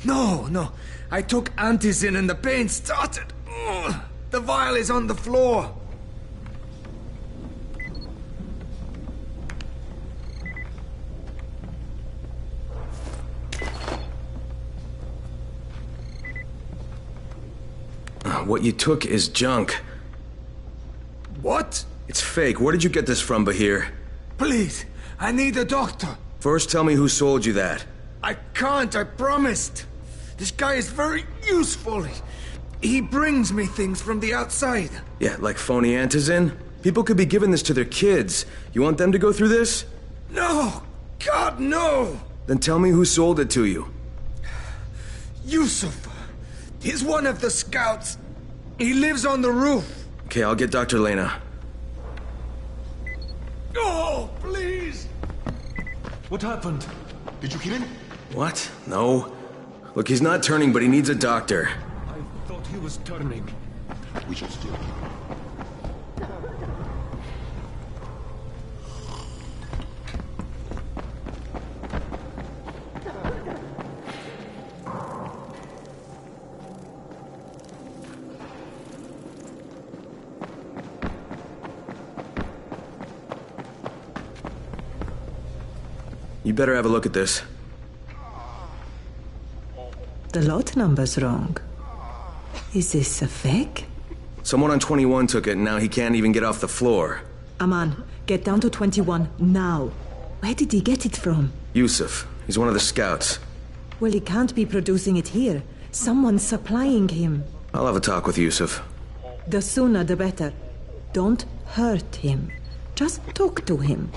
No. I took antizin and the pain started. The vial is on the floor. What you took is junk. What? It's fake. Where did you get this from, Bahir? Please, I need a doctor. First, tell me who sold you that. I can't, I promised. This guy is very useful. He brings me things from the outside. Yeah, like phony antizin? People could be giving this to their kids. You want them to go through this? No! God, no! Then tell me who sold it to you. Yusuf. He's one of the scouts. He lives on the roof. Okay, I'll get Dr. Lena. Oh, please! What happened? Did you hit him? What? No. Look, he's not turning, but he needs a doctor. I thought he was turning. We should steal him. You better have a look at this. The lot number's wrong. Is this a fake? Someone on 21 took it, and now he can't even get off the floor. Aman, get down to 21 now. Where did he get it from? Yusuf. He's one of the scouts. Well, he can't be producing it here. Someone's supplying him. I'll have a talk with Yusuf. The sooner the better. Don't hurt him. Just talk to him.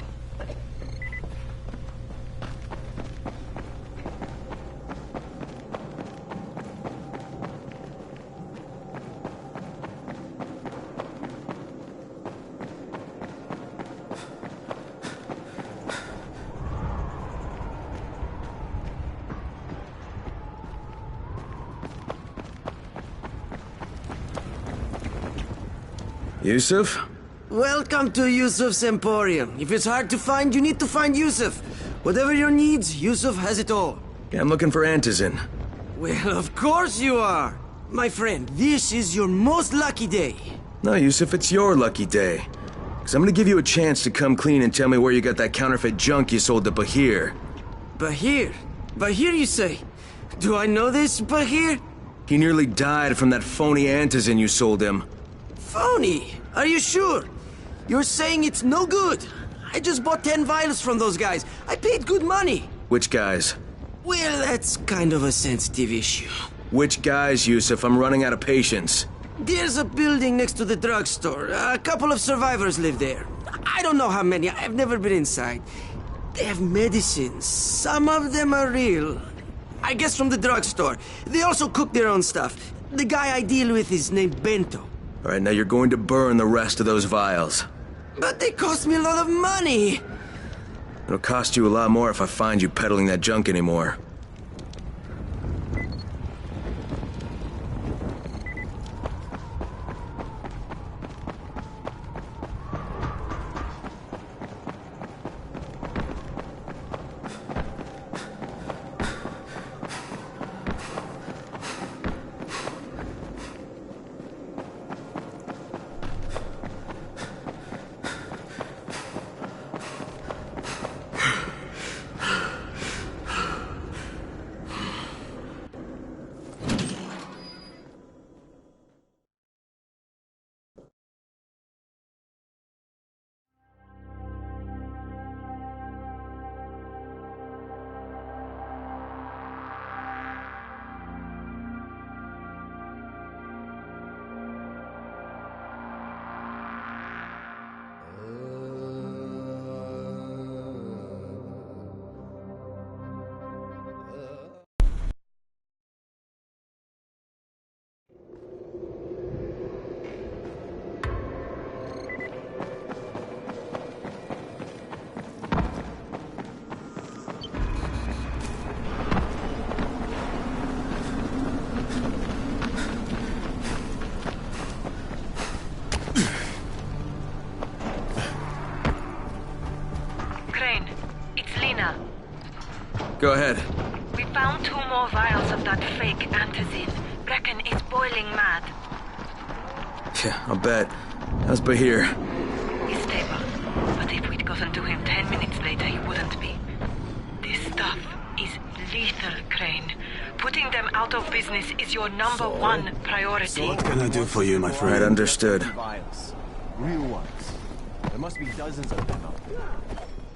Yusuf? Welcome to Yusuf's Emporium. If it's hard to find, you need to find Yusuf. Whatever your needs, Yusuf has it all. Yeah, I'm looking for antizin. Well, of course you are. My friend, this is your most lucky day. No, Yusuf, it's your lucky day. Because I'm going to give you a chance to come clean and tell me where you got that counterfeit junk you sold to Bahir. Bahir? Bahir, you say? Do I know this, Bahir? He nearly died from that phony antizin you sold him. Phony? Are you sure? You're saying it's no good? I just bought 10 vials from those guys. I paid good money. Which guys? Well, that's kind of a sensitive issue. Which guys, Yusuf? I'm running out of patience. There's a building next to the drugstore. A couple of survivors live there. I don't know how many. I've never been inside. They have medicines. Some of them are real. I guess from the drugstore. They also cook their own stuff. The guy I deal with is named Bento. All right, now you're going to burn the rest of those vials. But they cost me a lot of money. It'll cost you a lot more if I find you peddling that junk anymore. Go ahead. We found 2 more vials of that fake antizin. Brecken is boiling mad. Yeah, I'll bet. How's Bahir? He's stable. But if we'd gotten to him 10 minutes later, he wouldn't be. This stuff is lethal, Crane. Putting them out of business is your number 1 priority. So what can I do for you, my friend? Right, understood. Vials. Real ones. There must be dozens of them out there.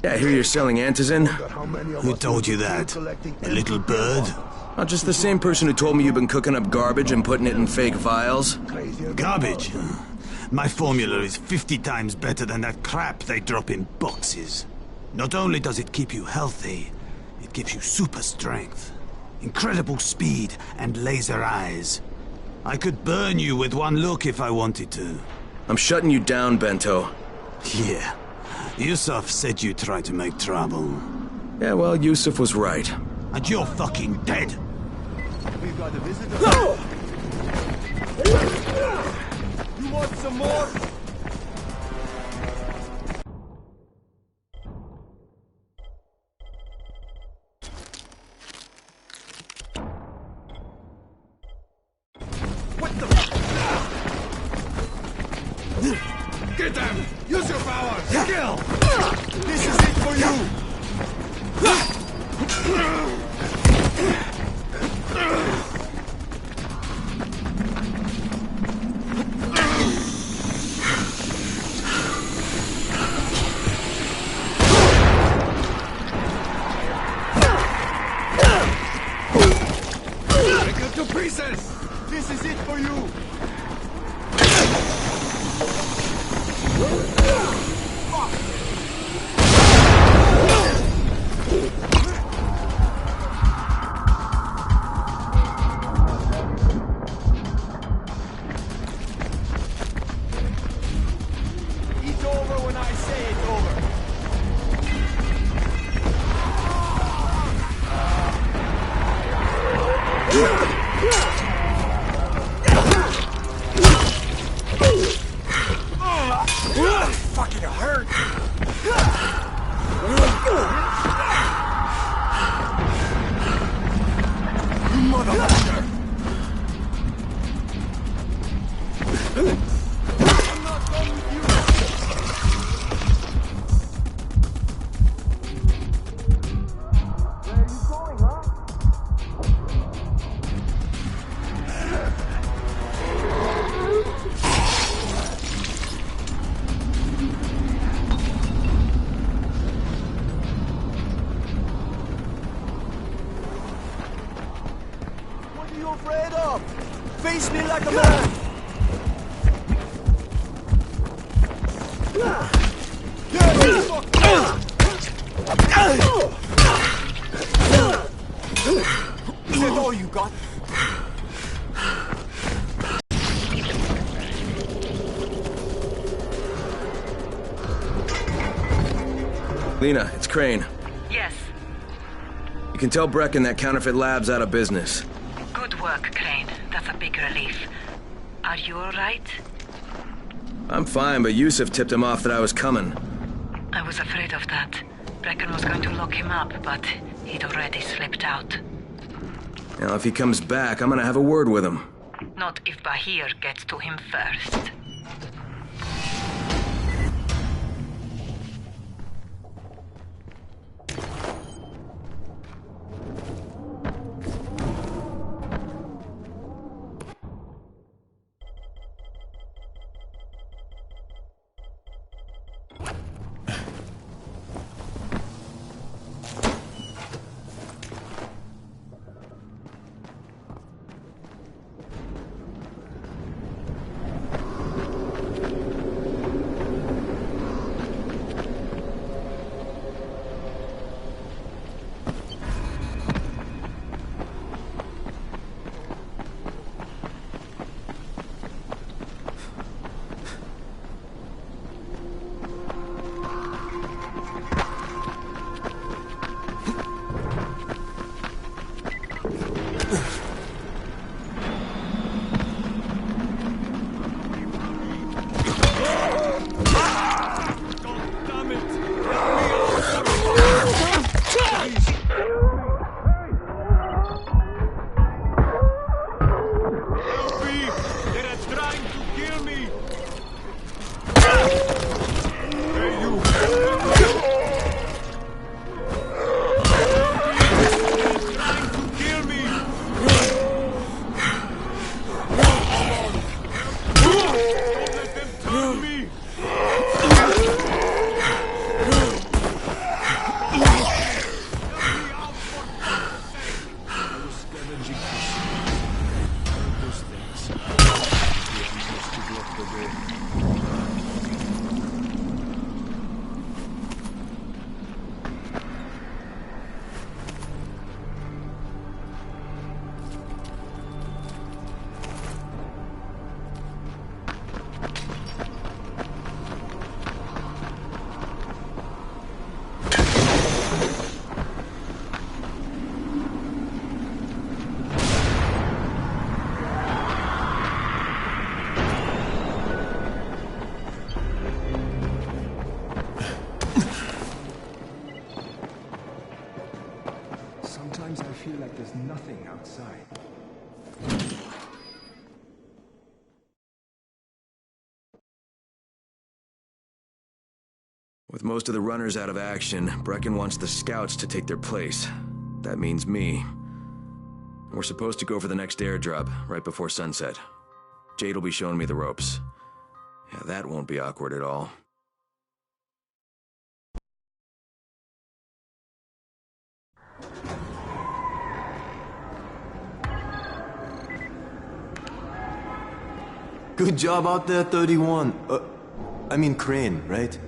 Yeah, I hear you're selling antizin. Who told you that? A little bird? Not just the same person who told me you've been cooking up garbage and putting it in fake vials. Garbage? My formula is 50 times better than that crap they drop in boxes. Not only does it keep you healthy, it gives you super strength, incredible speed, and laser eyes. I could burn you with one look if I wanted to. I'm shutting you down, Bento. Yeah. Yusuf said you tried to make trouble. Yeah, well, Yusuf was right. And you're fucking dead. We've got a visitor. You want some more? Get them! Use your power! Skill! This is it for you! Break up to pieces! This is it for you! It's over when I say it's over. Fucking hurt! You motherfucker! I'm not done with you! Where are you going, huh? What are you afraid of? Face me like a man! Is that all you got? Lena, it's Crane. Yes. You can tell Brecken that Counterfeit Lab's out of business. Good work, Crane. That's a big relief. Are you alright? I'm fine, but Yusuf tipped him off that I was coming. I was afraid of that. Brecken was going to lock him up, but he'd already slipped out. Now, if he comes back, I'm gonna have a word with him. Not if Bahir gets to him first. nothing outside. With most of the runners out of action, Brecken wants the scouts to take their place. That means me. We're supposed to go for the next airdrop, right before sunset. Jade will be showing me the ropes. Yeah, that won't be awkward at all. Good job out there, 31. I mean Crane, right?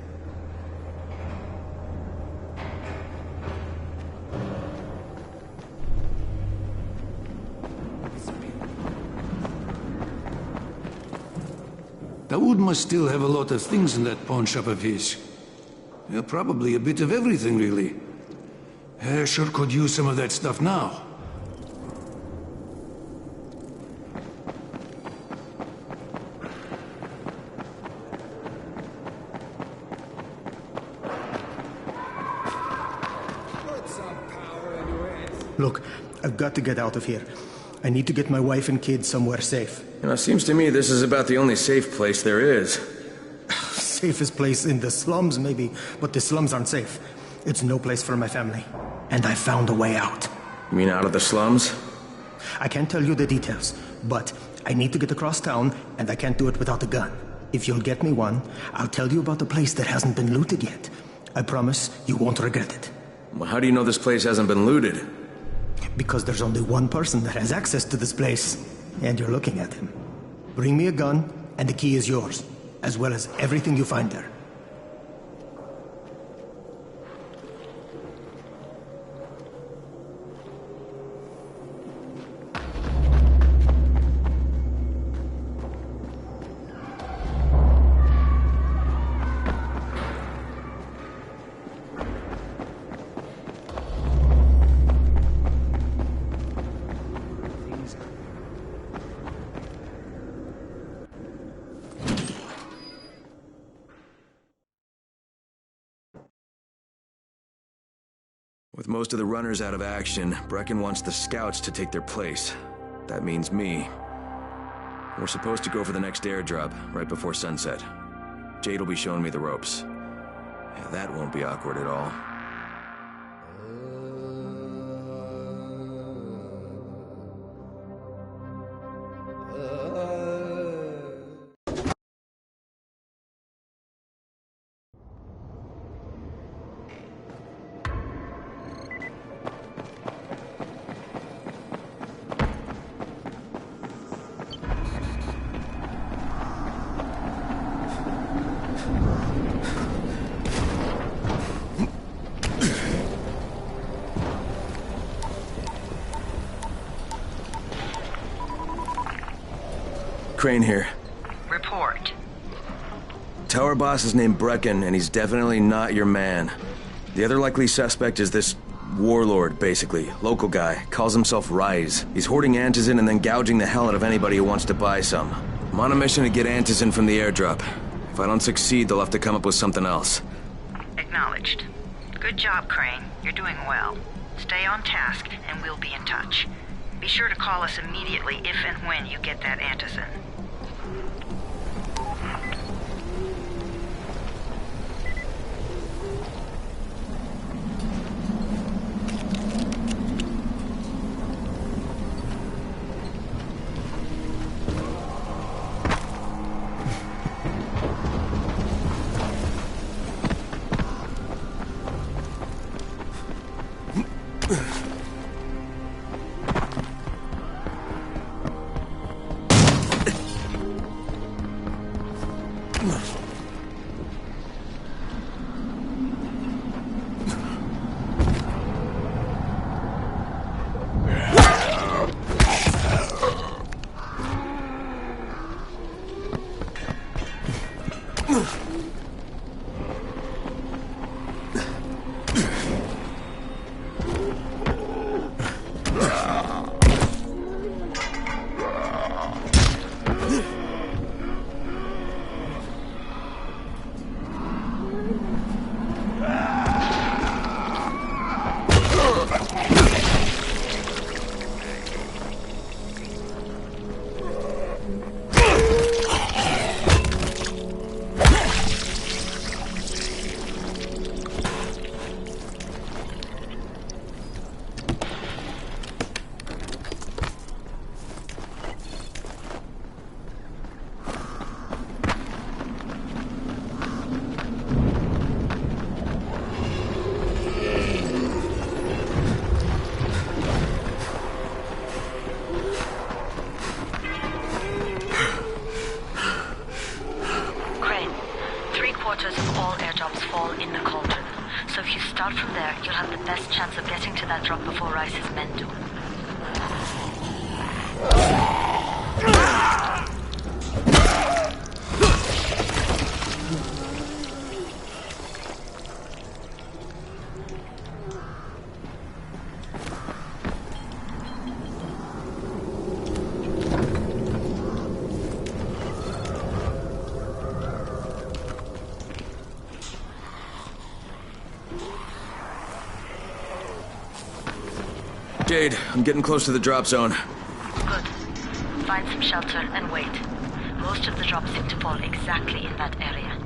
Daoud must still have a lot of things in that pawn shop of his. Yeah, probably a bit of everything, really. Sure could use some of that stuff now. Look, I've got to get out of here. I need to get my wife and kids somewhere safe. You know, it seems to me this is about the only safe place there is. Safest place in the slums, maybe, but the slums aren't safe. It's no place for my family. And I found a way out. You mean out of the slums? I can't tell you the details, but I need to get across town, and I can't do it without a gun. If you'll get me one, I'll tell you about the place that hasn't been looted yet. I promise you won't regret it. Well, how do you know this place hasn't been looted? Because there's only one person that has access to this place, and you're looking at him. Bring me a gun, and the key is yours, as well as everything you find there. With most of the runners out of action, Brecken wants the scouts to take their place. That means me. We're supposed to go for the next airdrop, right before sunset. Jade will be showing me the ropes. Yeah, that won't be awkward at all. Crane here. Report. Tower boss is named Brecken, and he's definitely not your man. The other likely suspect is this warlord, basically. Local guy. Calls himself Rise. He's hoarding Antizin and then gouging the hell out of anybody who wants to buy some. I'm on a mission to get Antizin from the airdrop. If I don't succeed, they'll have to come up with something else. Acknowledged. Good job, Crane. You're doing well. Stay on task, and we'll be in touch. Be sure to call us immediately if and when you get that Antizin. 3/4 of all airdrops fall in the cauldron. So if you start from there, you'll have the best chance of getting to that drop before Rice's men do. Jade, I'm getting close to the drop zone. Good. Find some shelter and wait. Most of the drops seem to fall exactly in that area.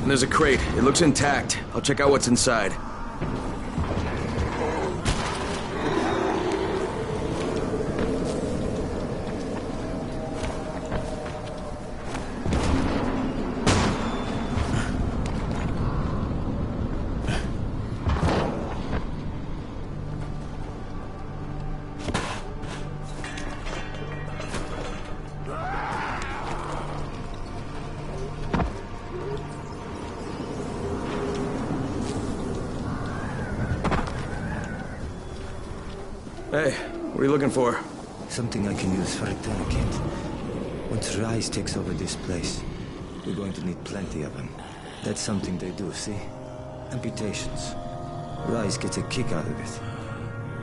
There's a crate. It looks intact. I'll check out what's inside. Hey, what are you looking for? Something I can use for a tourniquet. Once Rise takes over this place, we're going to need plenty of them. That's something they do, see? Amputations. Rise gets a kick out of it.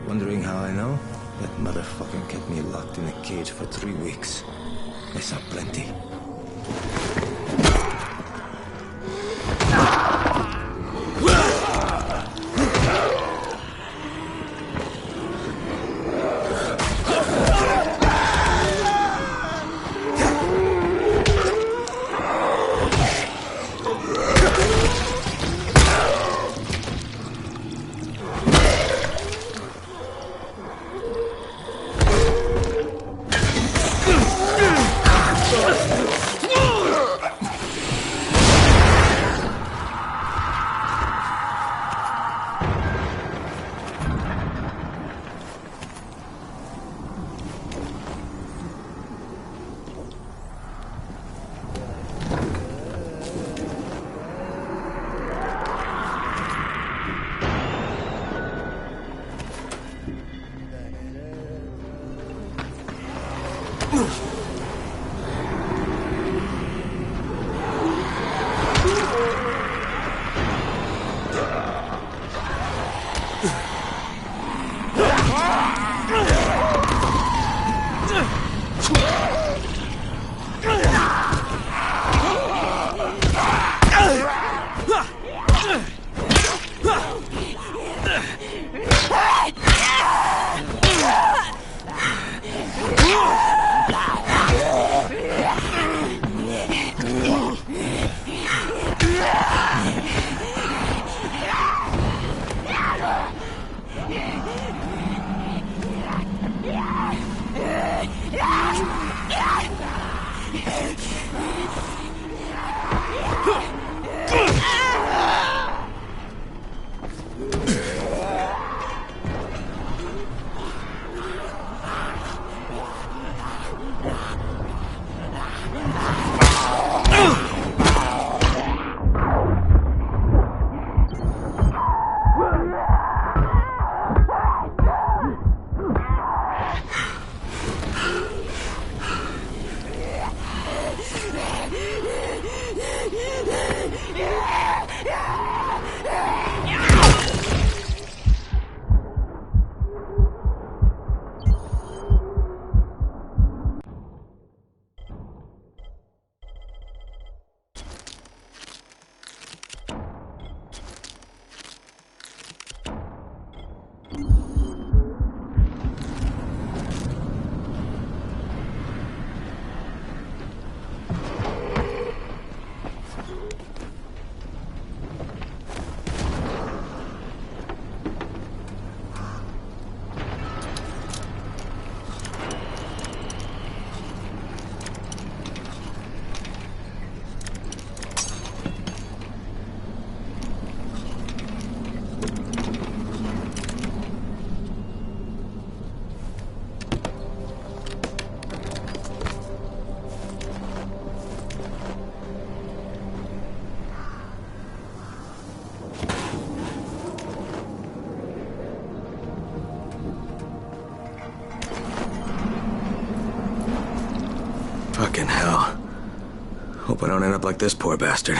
Wondering how I know? That motherfucker kept me locked in a cage for 3 weeks. I saw plenty. Fucking hell. Hope I don't end up like this poor bastard.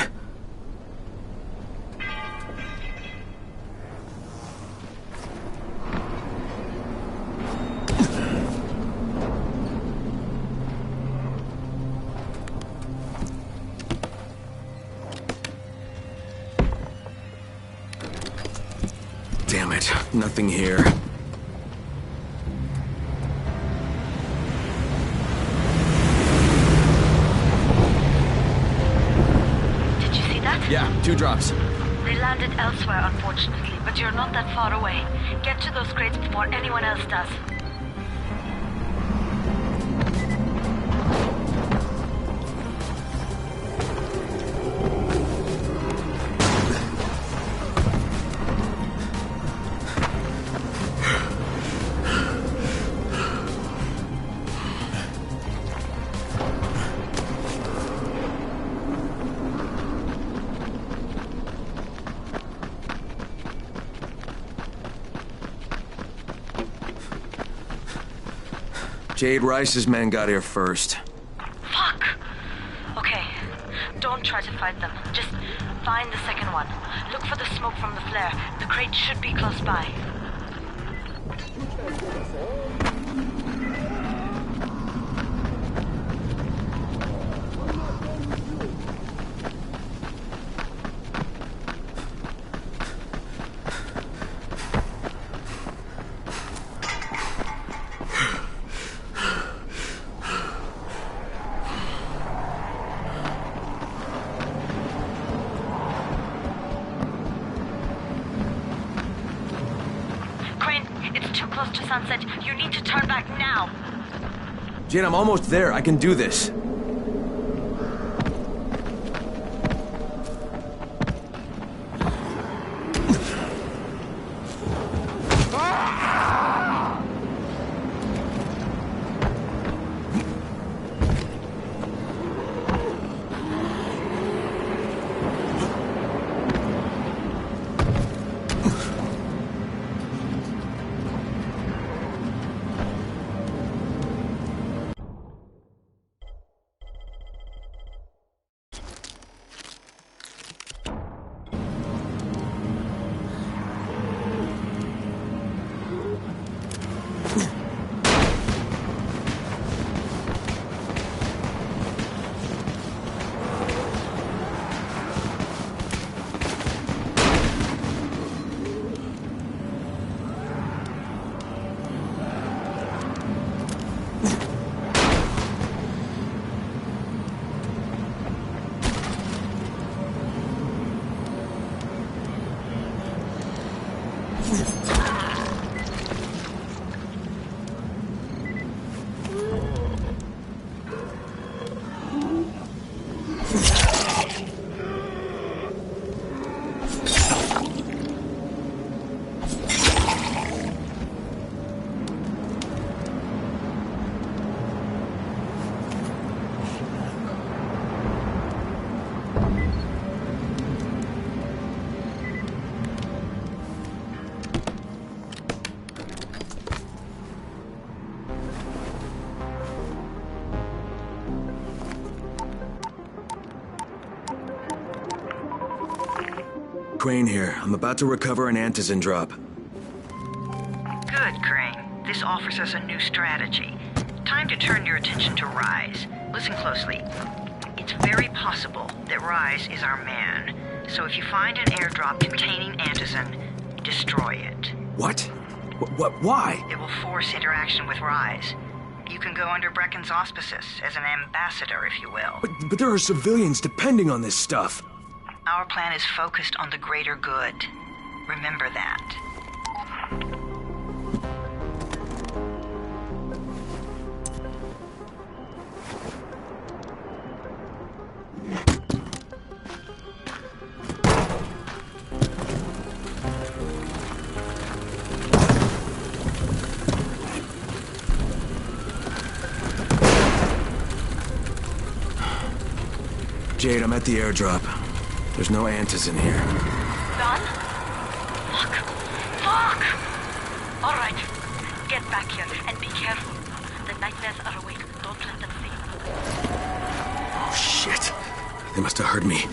Damn it, nothing here. Yeah, 2 drops. They landed elsewhere, unfortunately, but you're not that far away. Get to those crates before anyone else does. Jade Rice's men got here first. Fuck! Okay, don't try to fight them. Just find the second one. Look for the smoke from the flare. The crate should be close by. To Sunset. You need to turn back now. Jade, I'm almost there. I can do this. Crane here. I'm about to recover an antizin drop. Good, Crane. This offers us a new strategy. Time to turn your attention to Rise. Listen closely. It's very possible that Rise is our man. So if you find an airdrop containing antizin, destroy it. What? Why? It will force interaction with Rise. You can go under Brecken's auspices as an ambassador, if you will. But there are civilians depending on this stuff. Our plan is focused on the greater good. Remember that. Jade, I'm at the airdrop. There's no antizin here. Done? Fuck! Fuck! All right. Get back here and be careful. The nightmares are awake. Don't let them see you. Oh, shit. They must have heard me.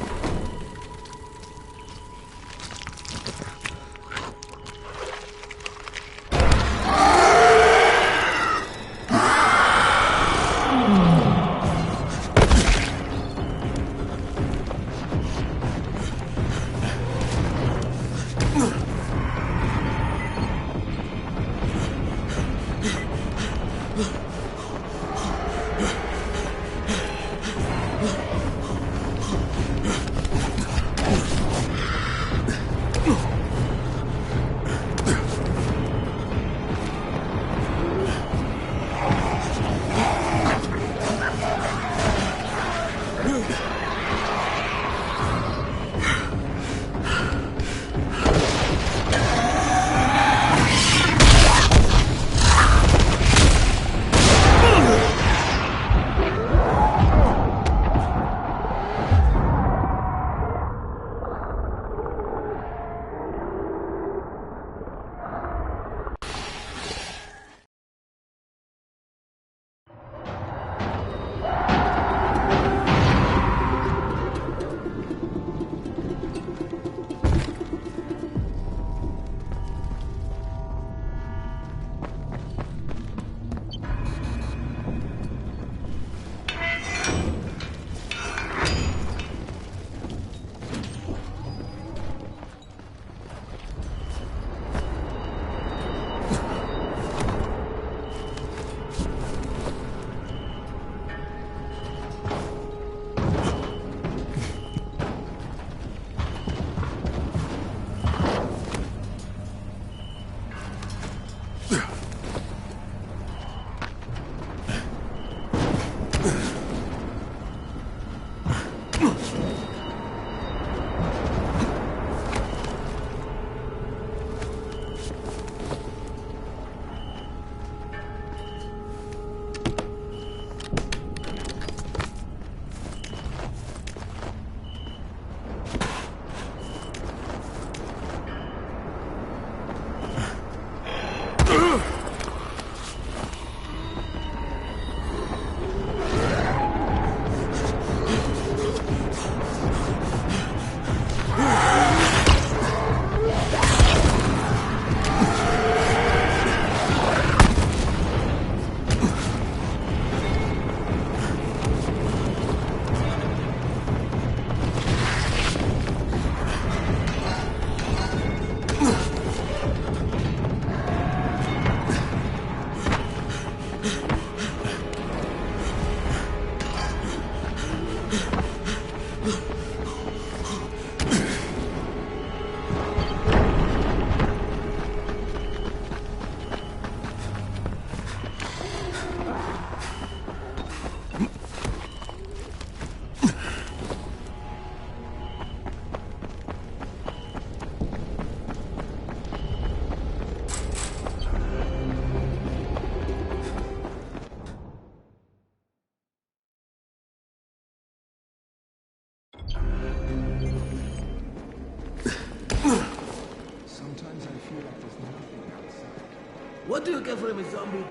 What do you get from a zombie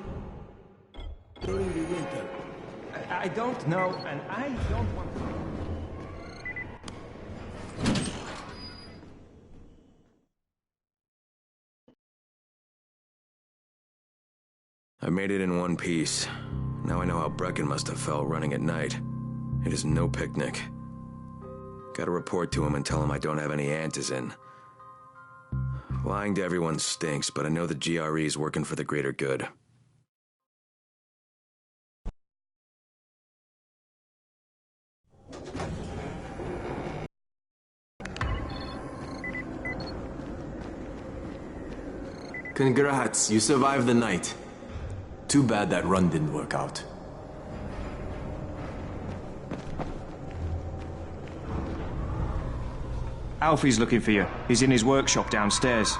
during the winter? I don't know, and I don't want to know. I made it in one piece. Now I know how Brecken must have felt running at night. It is no picnic. Gotta report to him and tell him I don't have any antizin. Lying to everyone stinks, but I know the GRE is working for the greater good. Congrats, you survived the night. Too bad that run didn't work out. Alfie's looking for you. He's in his workshop downstairs.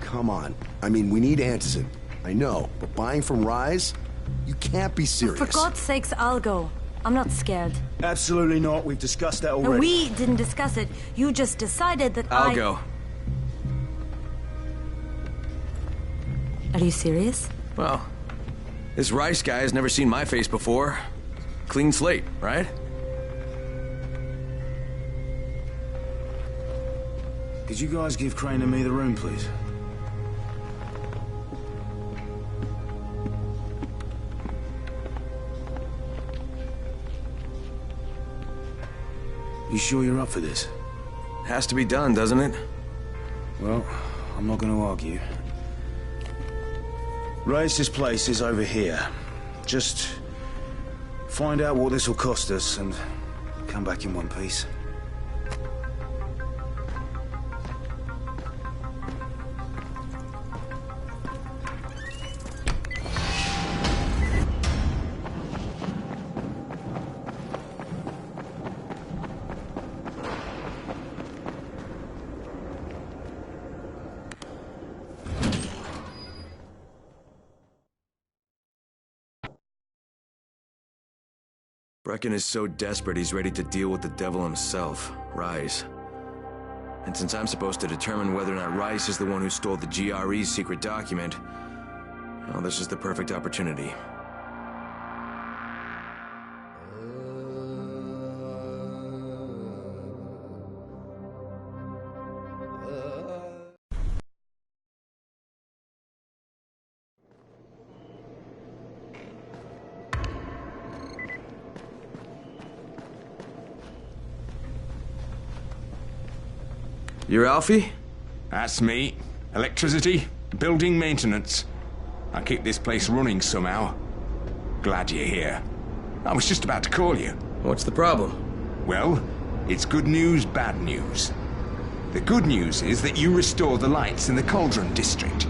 Come on. I mean, we need antizin. I know, but buying from Rise? You can't be serious. For God's sakes, I'll go. I'm not scared. Absolutely not. We've discussed that already. No, we didn't discuss it. You just decided that I'll go. Are you serious? Well, this Rice guy has never seen my face before. Clean slate, right? Could you guys give Crane and me the room, please? You sure you're up for this? Has to be done, doesn't it? Well, I'm not going to argue. Rice's place is over here. Just find out what this will cost us and come back in one piece. Brecken is so desperate he's ready to deal with the devil himself, Rise. And since I'm supposed to determine whether or not Rice is the one who stole the GRE's secret document, well, this is the perfect opportunity. You're Alfie? That's me. Electricity, building maintenance. I keep this place running somehow. Glad you're here. I was just about to call you. What's the problem? Well, it's good news, bad news. The good news is that you restored the lights in the Cauldron district.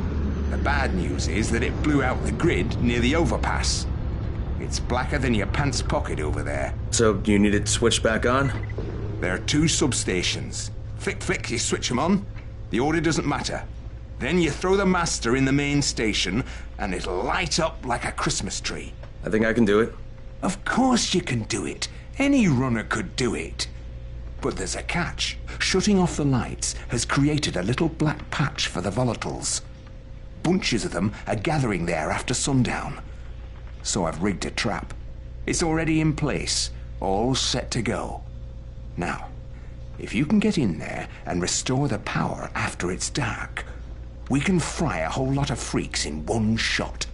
The bad news is that it blew out the grid near the overpass. It's blacker than your pants pocket over there. So, you need it switched back on? There are 2 substations. Flick, you switch them on. The order doesn't matter. Then you throw the master in the main station, and it'll light up like a Christmas tree. I think I can do it. Of course you can do it. Any runner could do it. But there's a catch. Shutting off the lights has created a little black patch for the volatiles. Bunches of them are gathering there after sundown. So I've rigged a trap. It's already in place, all set to go. Now, if you can get in there and restore the power after it's dark, we can fry a whole lot of freaks in one shot.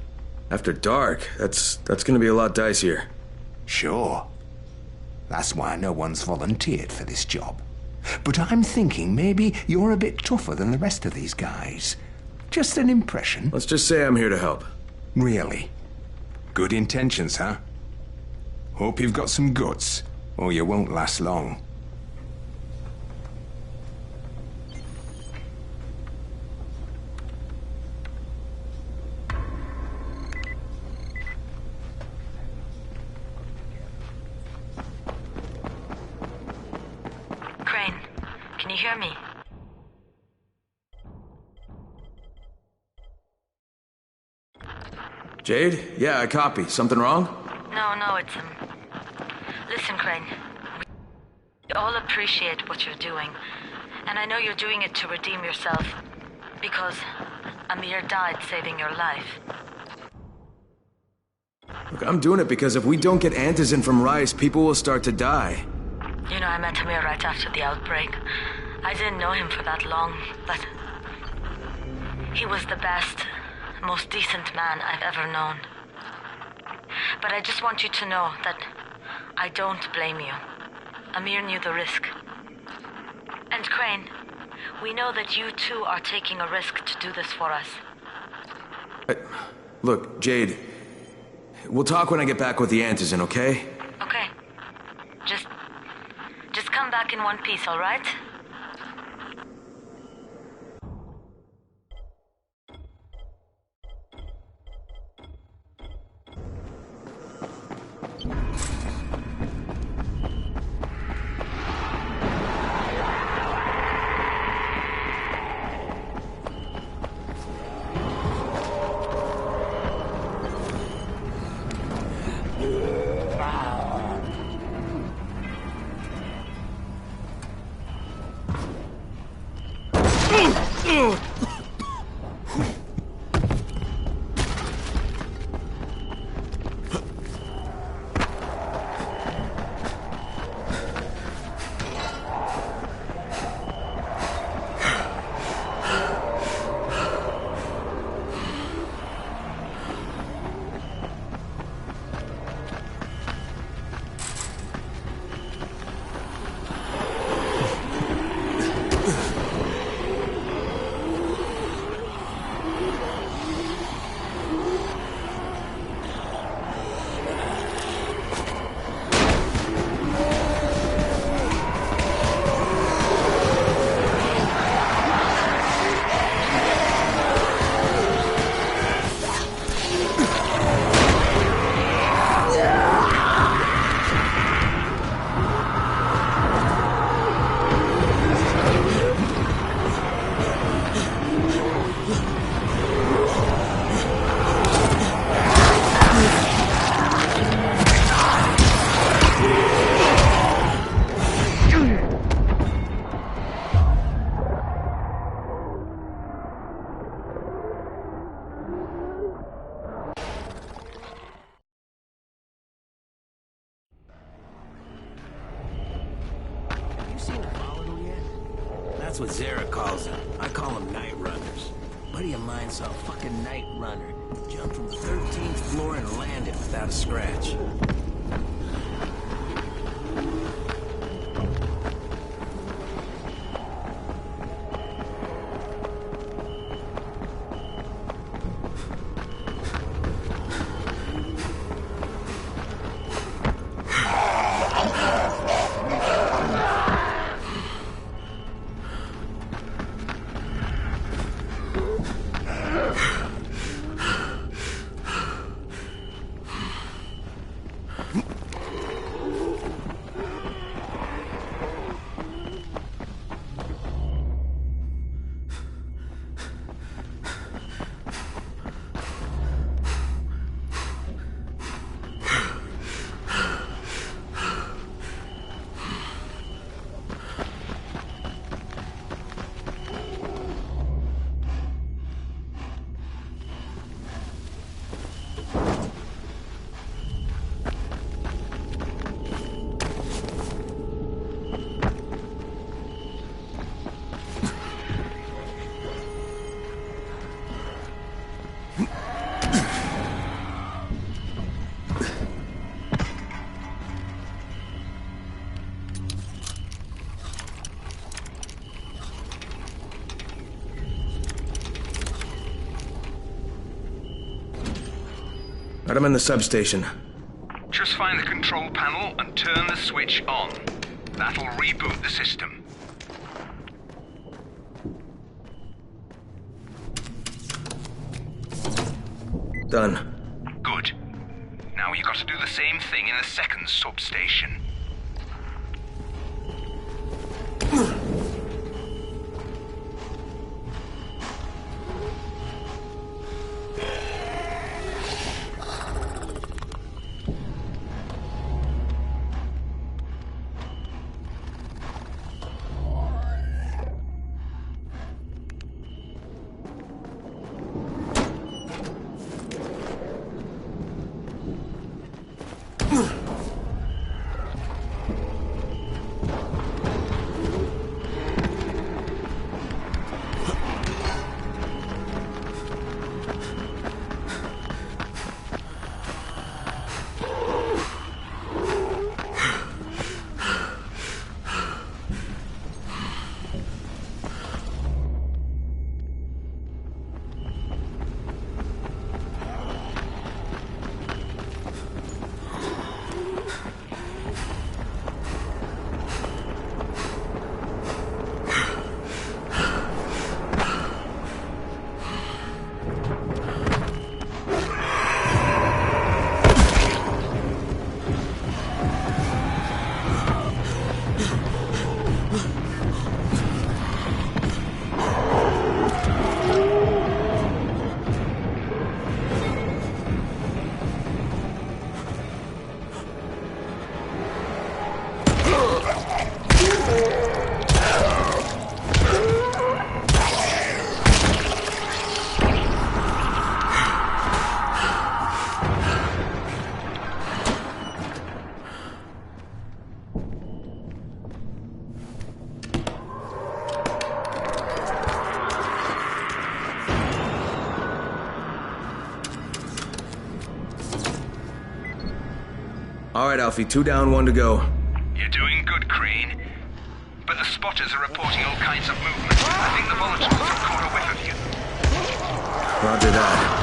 After dark? That's gonna be a lot dicier. Sure. That's why no one's volunteered for this job. But I'm thinking maybe you're a bit tougher than the rest of these guys. Just an impression. Let's just say I'm here to help. Really? Good intentions, huh? Hope you've got some guts, or you won't last long. Crane, can you hear me? Jade? Yeah, I copy. Something wrong? No, it's... Listen, Crane. We all appreciate what you're doing. And I know you're doing it to redeem yourself. Because Amir died saving your life. Look, I'm doing it because if we don't get Antizin from Rais, people will start to die. You know, I met Amir right after the outbreak. I didn't know him for that long, but... he was the best, most decent man I've ever known. But I just want you to know that I don't blame you. Amir knew the risk. And Crane, we know that you too are taking a risk to do this for us. Look, Jade, we'll talk when I get back with the Antizin, okay? Okay. Just come back in one piece, all right? That's what Zara calls them. I call them night runners. A buddy of mine saw a fucking night runner jump from the 13th floor and landed without a scratch. Right, I'm in the substation. Just find the control panel and turn the switch on. That'll reboot the system. Done. Good. Now you got to do the same thing in the second substation. All right, Alfie, 2 down, 1 to go. You're doing good, Crane. But the spotters are reporting all kinds of movement. I think the volatiles have caught a whiff of you. Roger that.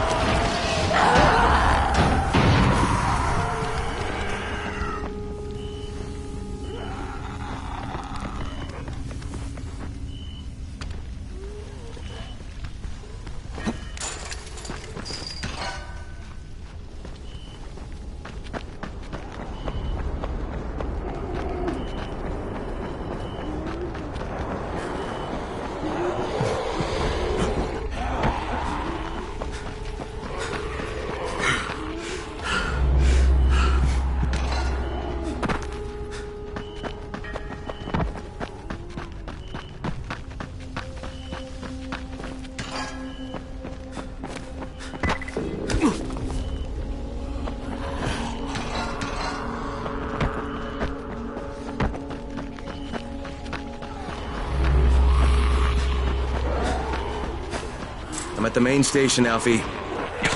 I'm at the main station, Alfie. You've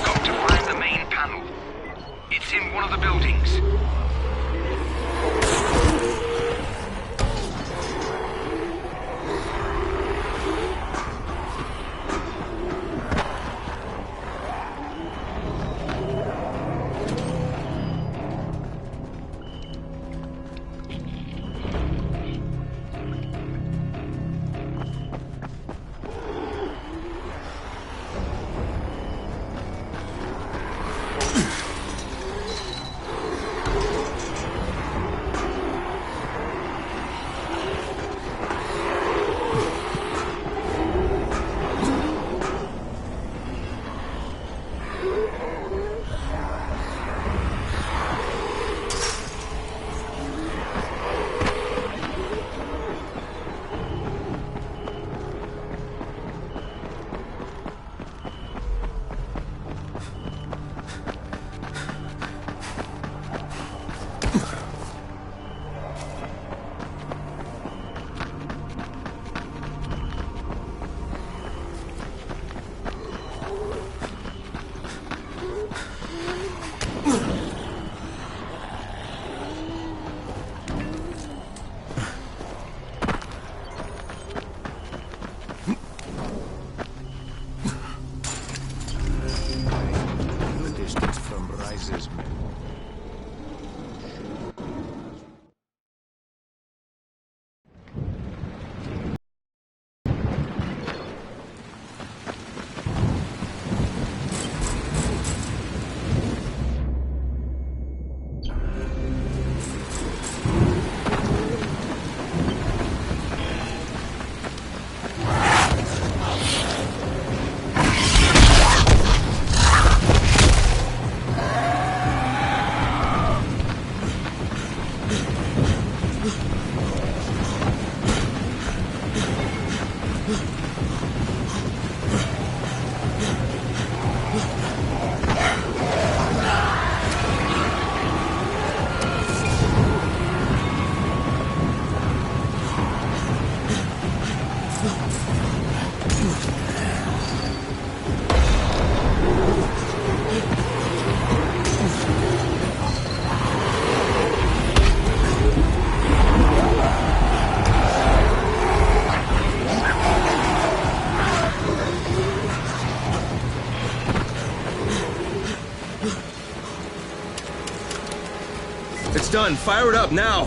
got to find the main panel. It's in one of the buildings. It's done. Fire it up now.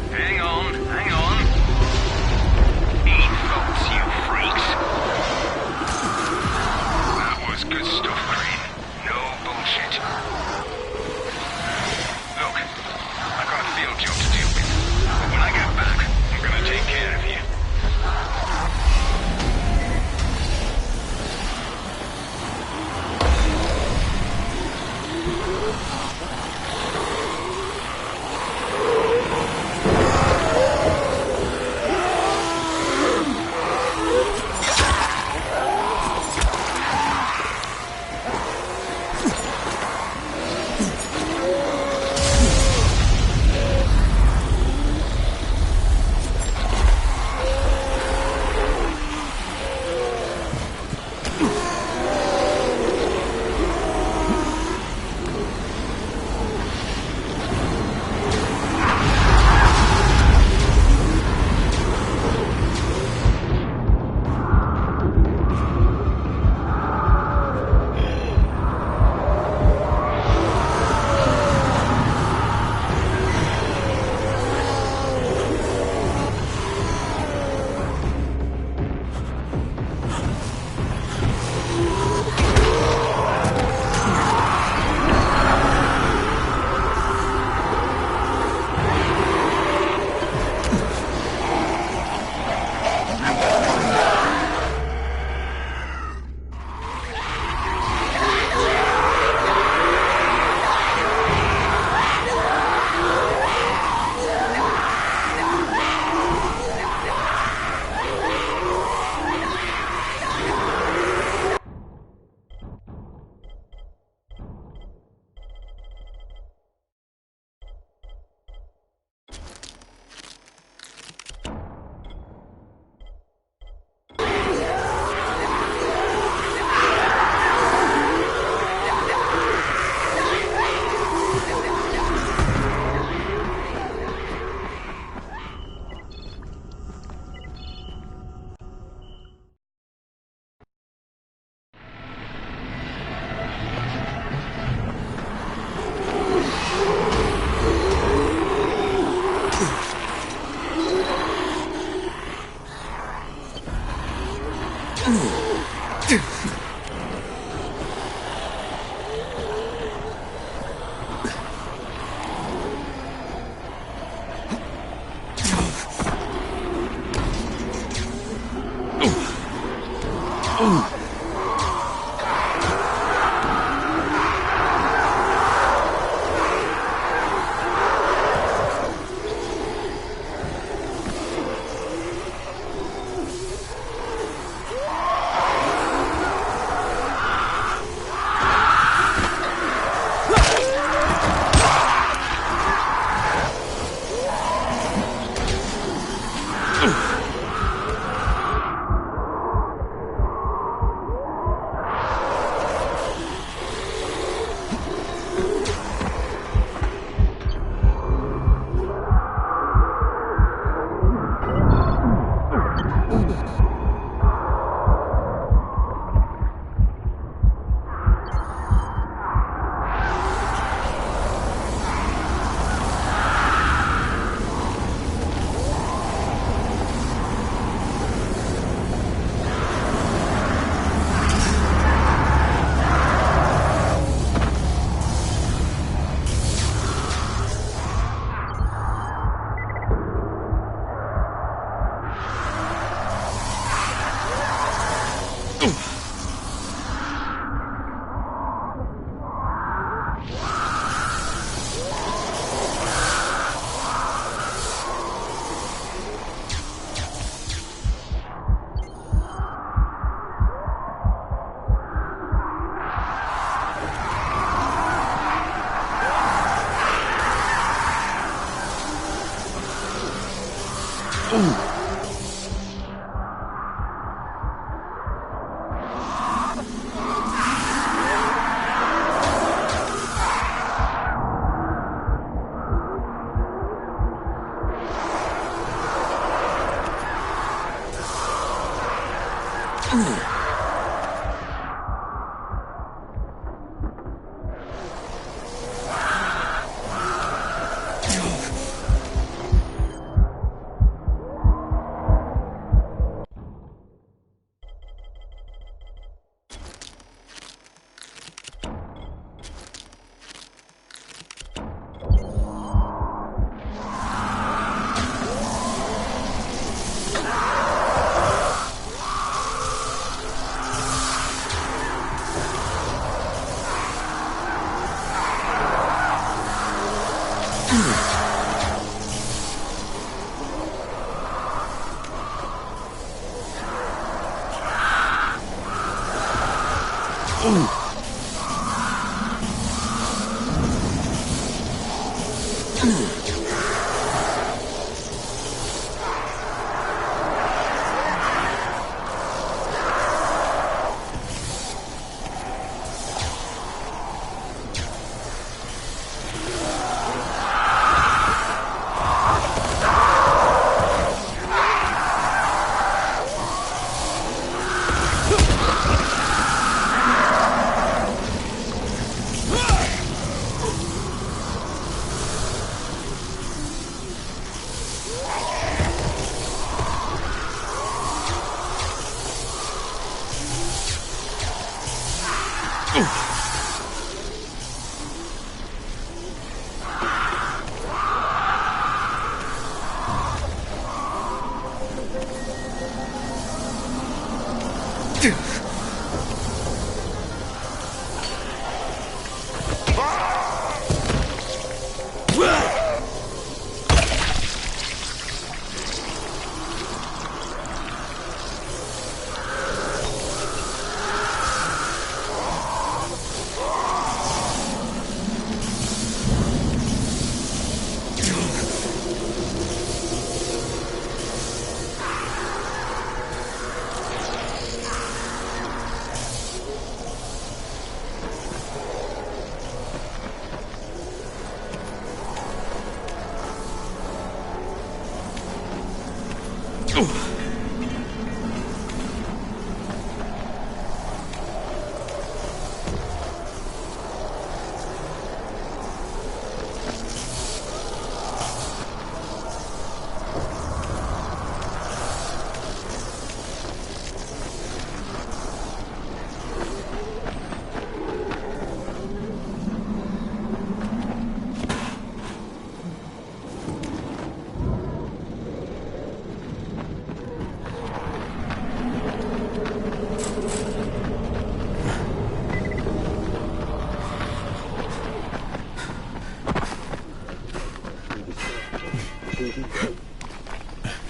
Hang on, hang on. Eat votes, you freaks. That was good stuff, Crane. No bullshit. Look, I got a field job to deal with. But when I get back, I'm gonna take care of you.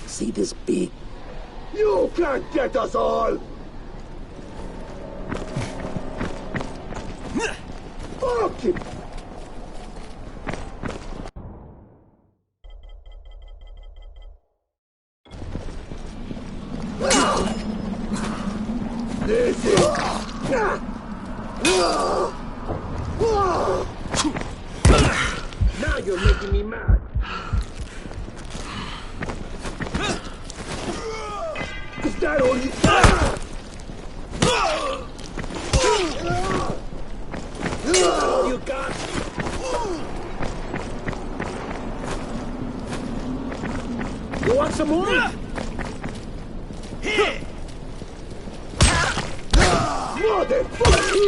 See this beat? You can't get us all! Fuck it! This is... Now you're making me mad. Is that all you got? You got? You want some more? Here! Motherfucker!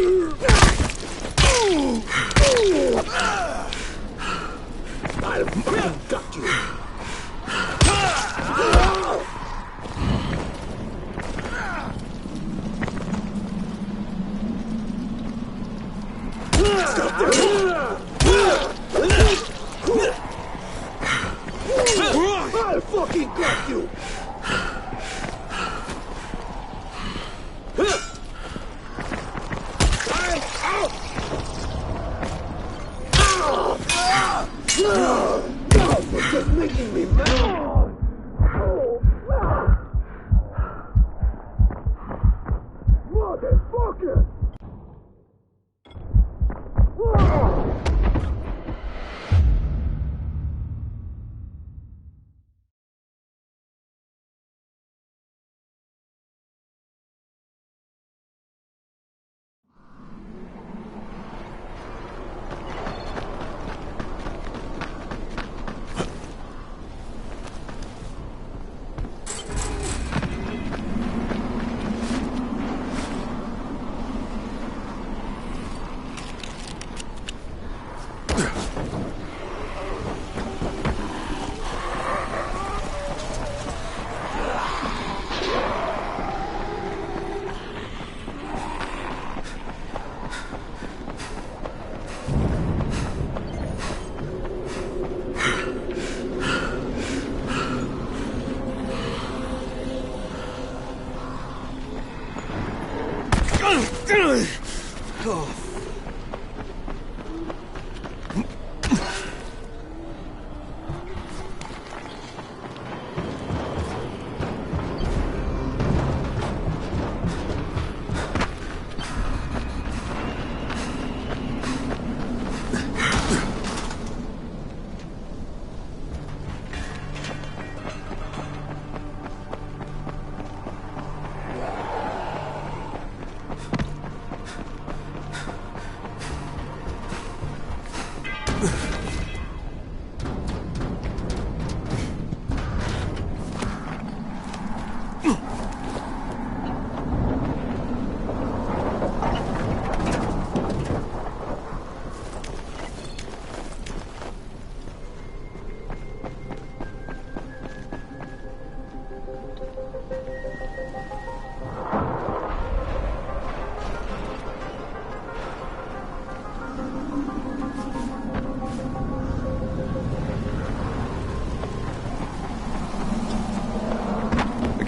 I'll fucking got you! I fucking got you! I'm out! No, you're just making me mad! Motherfucker!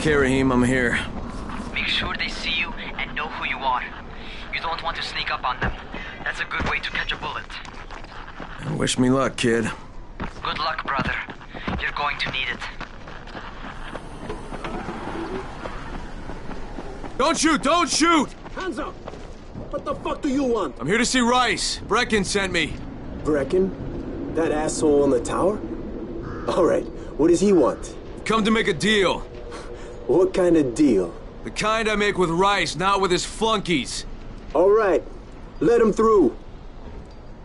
Okay, Rahim, I'm here. Make sure they see you and know who you are. You don't want to sneak up on them. That's a good way to catch a bullet. Wish me luck, kid. Good luck, brother. You're going to need it. Don't shoot! Don't shoot! Hands up! What the fuck do you want? I'm here to see Rice. Brecken sent me. Brecken? That asshole on the tower? Alright, what does he want? Come to make a deal. What kind of deal? The kind I make with Rice, not with his flunkies. Alright, let him through.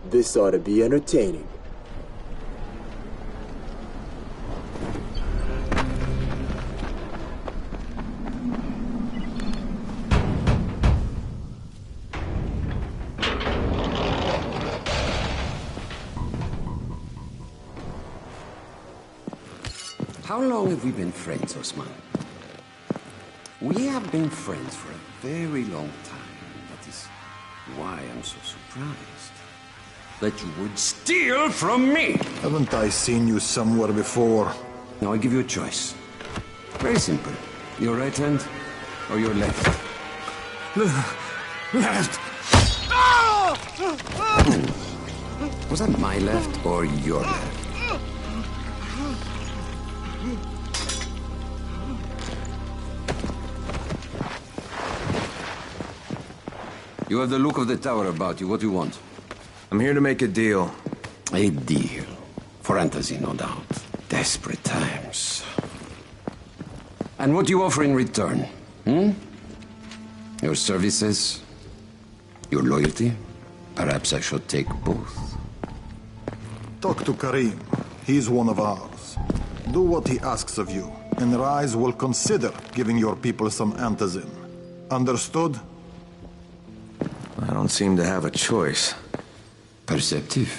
This ought to be entertaining. How long have we been friends, Osman? We have been friends for a very long time. That is why I'm so surprised that you would steal from me. Haven't I seen you somewhere before? Now I give you a choice. Very simple. Your right hand or your left? Left. Was that my left or your left? You have the look of the tower about you. What do you want? I'm here to make a deal. A deal. For Antazin, no doubt. Desperate times. And what do you offer in return? Your services? Your loyalty? Perhaps I should take both. Talk to Karim. He's one of ours. Do what he asks of you, and Rise will consider giving your people some Antazin. Understood? I don't seem to have a choice. Perceptive.